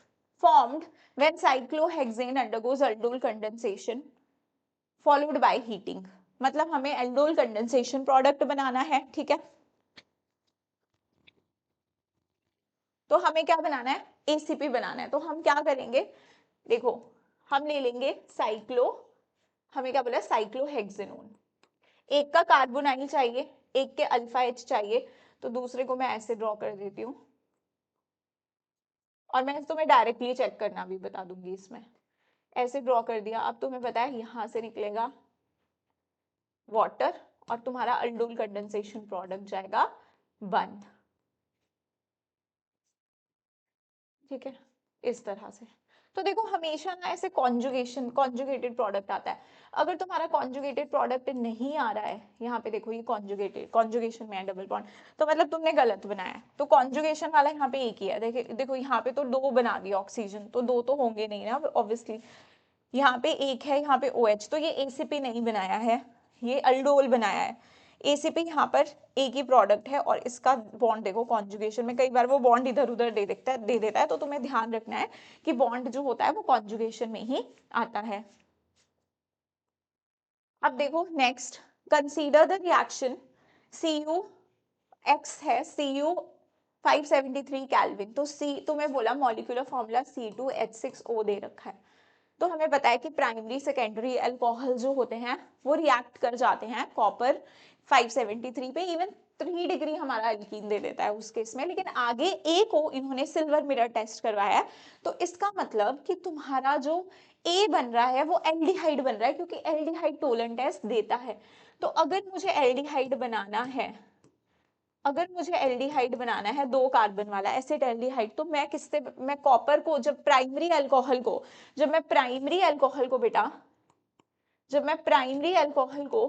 formed when cyclohexane undergoes aldol condensation followed by heating। मतलब हमें aldol condensation प्रोडक्ट बनाना है, ठीक है। तो हमें क्या बनाना है, ACP बनाना है। तो हम क्या करेंगे, देखो हम ले लेंगे हमें क्या बोला, साइक्लोहेक्सेनोन, एक का कार्बोनाइल चाहिए, एक के अल्फा H चाहिए, तो दूसरे को मैं ऐसे ड्रॉ कर देती हूँ, और मैं तुम्हें डायरेक्टली चेक करना भी बता दूंगी इसमें, ऐसे ड्रॉ कर दिया। अब तुम्हें पता है यहाँ से निकलेगा वाटर, और तुम्हारा अल्डोल कंडेंसेशन प्रोडक्ट जाएगा बंद, ठीक है इस तरह से। तो देखो हमेशा ना ऐसे कॉन्जुगेटेड प्रोडक्ट आता है। अगर तुम्हारा कॉन्जुगेटेड प्रोडक्ट नहीं आ रहा है, यहाँ पे देखो ये कॉन्जुगेशन में है डबल बॉन्ड, तो मतलब तुमने गलत बनाया है। तो कॉन्जुगेशन वाला यहाँ पे एक ही है, देखो यहाँ पे तो 2 बना दिया ऑक्सीजन, तो 2 तो होंगे नहीं ना ऑब्वियसली, यहाँ पे एक है, यहाँ पे OH, तो ये ACP नहीं बनाया है, ये अल्डोल बनाया है। ACP यहाँ पर एक ही प्रोडक्ट है, और इसका बॉन्ड देखो कॉन्जुगेशन में कई बार वो बॉन्ड इधर उधर दे देता है, तो तुम्हें ध्यान रखना है कि बॉन्ड जो होता है वो कॉन्जुगेशन में ही आता है। अब देखो next, consider the reaction CuX है, Cu 573 केल्विन, तो C तुम्हें बोला मॉलिक्यूलर फॉर्मूला C2H6O दे रखा है। तो हमें पता है कि प्राइमरी सेकेंडरी अल्कोहल जो होते हैं वो रिएक्ट कर जाते हैं कॉपर 573 पे, इवन 3 डिग्री हमारा अल्कीन दे देता है उस केस में। लेकिन आगे ए को इन्होंने सिल्वर मिरर टेस्ट करवाया है, तो इसका मतलब कि तुम्हारा जो ए बन रहा है वो एल्डिहाइड बन रहा है, क्योंकि एल्डिहाइड टोलन टेस्ट देता है। तो अगर मुझे एल्डिहाइड बनाना है, अगर मुझे एल्डिहाइड बनाना है 2 कार्बन वाला एसिड एल्डिहाइड, तो मैं किससे, मैं कॉपर को, जब प्राइमरी अल्कोहल को, जब मैं प्राइमरी अल्कोहल को बेटा, जब मैं प्राइमरी अल्कोहल को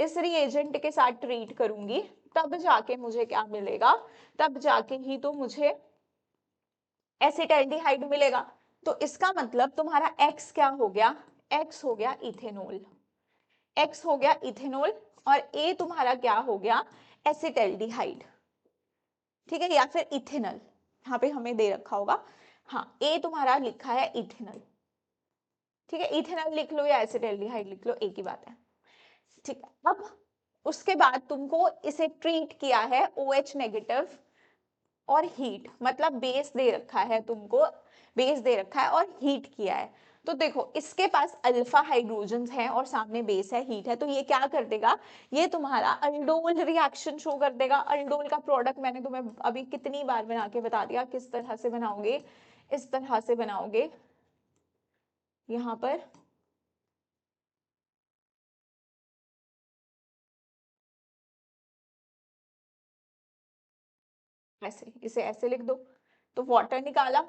इस रिएजेंट के साथ ट्रीट करूंगी, तब जाके मुझे क्या मिलेगा, तब जाके ही तो मुझे एसिटाल्डिहाइड मिलेगा। तो इसका मतलब तुम्हारा X क्या हो गया, X हो गया इथेनॉल, X हो गया इथेनॉल, और A तुम्हारा क्या हो गया, एसिटाल्डिहाइड, ठीक है, या फिर इथेनॉल, यहाँ पे हमें दे रखा होगा, हाँ A तुम्हारा लिखा है इथेनॉल, ठीक है, इथेनॉल लिख लो या एसिटाल्डिहाइड लिख लो, एक ही बात है, ठीक है। अब उसके बाद तुमको इसे ट्रीट किया है OH नेगेटिव और हीट, मतलब बेस दे रखा है तुमको, बेस दे रखा है और हीट किया है। तो देखो इसके पास अल्फा हाइड्रोजन है और सामने बेस है, हीट है, तो ये क्या कर देगा, ये तुम्हारा अल्डोल रिएक्शन शो कर देगा। अल्डोल का प्रोडक्ट मैंने तुम्हें अभी कितनी बार बना के बता दिया, किस तरह से बनाओगे, इस तरह से बनाओगे, यहाँ पर ऐसे, इसे ऐसे लिख दो, तो वाटर निकाला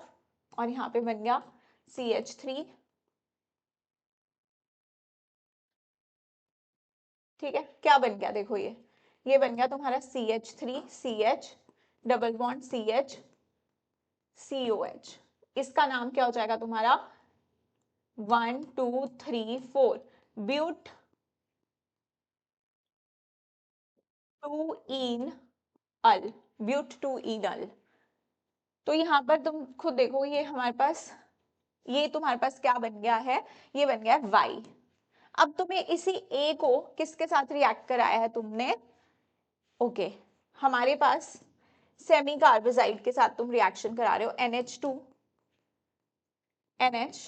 और यहाँ पे बन गया CH3, ठीक है, क्या बन गया देखो, ये बन गया तुम्हारा CH3 CH double bond CH COH, इसका नाम क्या हो जाएगा तुम्हारा 1 2 3 4 but two in Al, but two इनल। तो यहाँ पर तुम खुद देखो, ये हमारे पास, ये तुम्हारे पास क्या बन गया है, ये बन गया Y। अब तुम्हें इसी A को किसके साथ रिएक्ट कराया है तुमने, ओके, हमारे पास सेमी कार्बोजाइड के साथ तुम रिएक्शन करा रहे हो, NH2 NH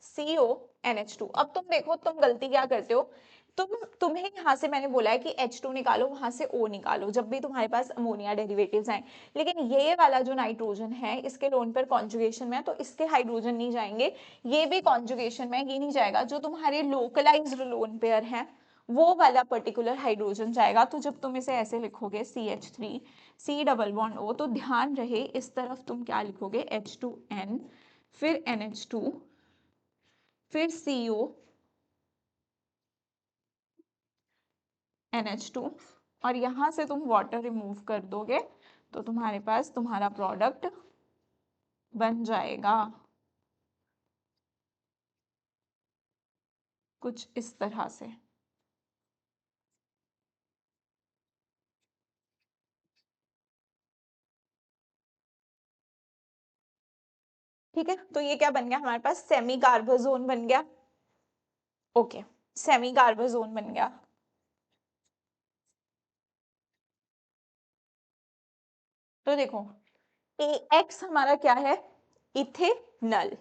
CO NH2। अब तुम देखो तुम गलती क्या करते हो, तुम्हें यहाँ से मैंने बोला है कि H2 निकालो, वहां से O निकालो जब भी तुम्हारे पास अमोनिया डेरिवेटिव्स आए, लेकिन ये वाला जो नाइट्रोजन है इसके लोन पर कॉन्जुगेशन में है, तो इसके हाइड्रोजन नहीं जाएंगे, ये भी कॉन्जुगेशन में, ये नहीं जाएगा, जो तुम्हारे लोकलाइज्ड लोन पेयर है वो वाला पर्टिकुलर हाइड्रोजन जाएगा। तो जब तुम इसे ऐसे लिखोगे CH3 C double bond O, तो ध्यान रहे इस तरफ तुम क्या लिखोगे H2N, फिर NH2, फिर CO NH2, और यहां से तुम वाटर रिमूव कर दोगे तो तुम्हारे पास तुम्हारा प्रोडक्ट बन जाएगा कुछ इस तरह से, ठीक है। तो ये क्या बन गया हमारे पास, सेमी कार्बोजोन बन गया, ओके, सेमी कार्बोजोन बन गया। तो देखो एक्स हमारा क्या है, इथेनल,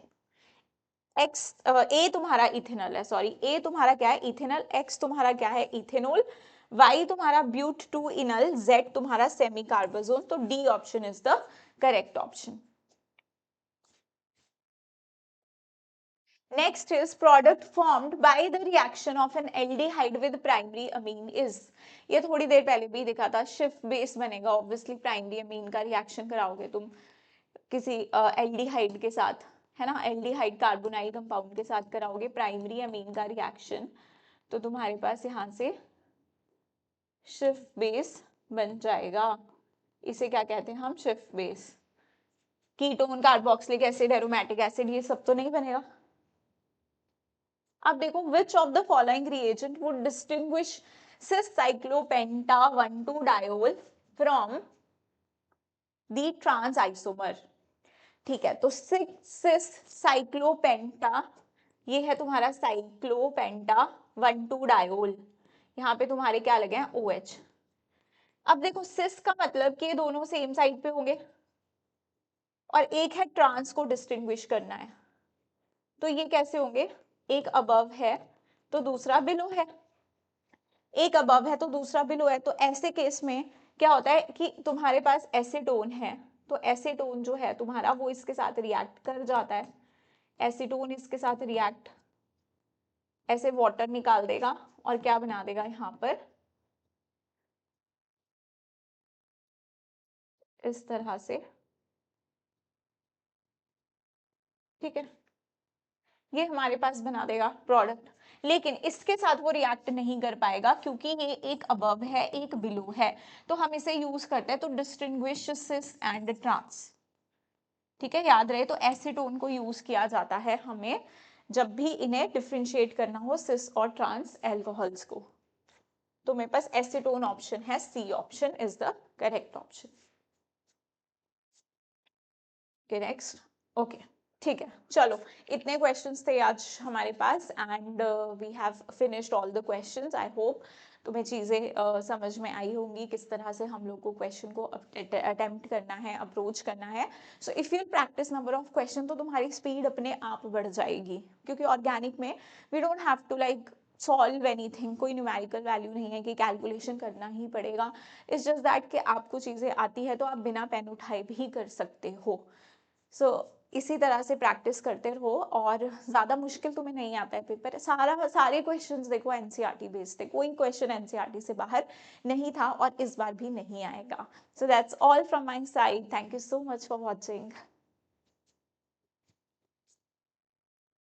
एक्स ए तुम्हारा इथेनॉल है, सॉरी ए तुम्हारा क्या है इथेनॉल, एक्स तुम्हारा क्या है इथेनॉल, वाई तुम्हारा ब्यूट टू इनल, जेड तुम्हारा सेमी कार्बोजोन, तो D option is the correct option. Next is product formed by the reaction of an aldehyde with primary amine is, ये थोड़ी देर पहले भी दिखा था, शिफ्ट बेस बनेगा, ऑब्वियसली प्राइमरी अमीन का रिएक्शन कराओगे तुम किसी एल्डिहाइड के साथ, है ना, एल्डिहाइड कार्बोनाइल कंपाउंड के साथ कराओगे प्राइमरी अमीन का रिएक्शन, तो तुम्हारे पास यहाँ से शिफ्ट बेस बन जाएगा, इसे क्या कहते हैं हम, shift base. Ketone, carboxylic acid, aromatic acid, ये सब तो नहीं बनेगा। अब देखो which of the following reagent would distinguish cis cyclopenta 1,2-diol from the trans isomer, ठीक है, तो cis cyclopenta, ये है तुम्हारा cyclopenta 1,2-diol, यहाँ पे तुम्हारे क्या लगे हैं OH। अब देखो cis का मतलब कि ये दोनों सेम साइड पे होंगे, और एक है ट्रांस को डिस्टिंग्विश करना है, तो ये कैसे होंगे, एक अबव है तो दूसरा बिलो है, एक अबव है तो दूसरा बिलो है। तो ऐसे केस में क्या होता है कि तुम्हारे पास एसीटोन है, तो एसीटोन जो है तुम्हारा वो इसके साथ रिएक्ट कर जाता है, एसीटोन इसके साथ रिएक्ट, ऐसे वाटर निकाल देगा और क्या बना देगा यहाँ पर, इस तरह से, ठीक है, ये हमारे पास बना देगा प्रोडक्ट। लेकिन इसके साथ वो रिएक्ट नहीं कर पाएगा क्योंकि ये एक अबव है एक बिलो है, तो हम इसे यूज करते हैं तो डिस्टिंग्विश सिस एंड ट्रांस, ठीक है, याद रहे। तो एसीटोन को यूज किया जाता है हमें जब भी इन्हें डिफ्रेंशिएट करना हो सिस और ट्रांस एल्कोहल्स को। तो मेरे पास एसीटोन ऑप्शन है, C option is the correct option. Next, okay, ठीक है, चलो इतने क्वेश्चंस थे आज हमारे पास and we have finished all the questions. I hope तुम्हें चीज़ें समझ में आई होंगी किस तरह से हम लोग को क्वेश्चन को अटेम्प्ट करना है, अप्रोच करना है। So if you practice number of question तो तुम्हारी स्पीड अपने आप बढ़ जाएगी, क्योंकि ऑर्गेनिक में we don't have to like solve anything, कोई न्यूमेरिकल वैल्यू नहीं है कि कैलकुलेशन करना ही पड़ेगा। इट्स जस्ट दैट कि आपको चीज़ें आती है तो आप बिना पेन उठाए भी कर सकते हो। सो इसी तरह से प्रैक्टिस करते रहो और ज़्यादा मुश्किल तुम्हें नहीं आता है पेपर, सारे क्वेश्चंस देखो एनसीईआरटी बेस्ड थे, कोई क्वेश्चन एनसीईआरटी से बाहर नहीं था और इस बार भी नहीं आएगा। So that's all from my side, thank you so much for watching.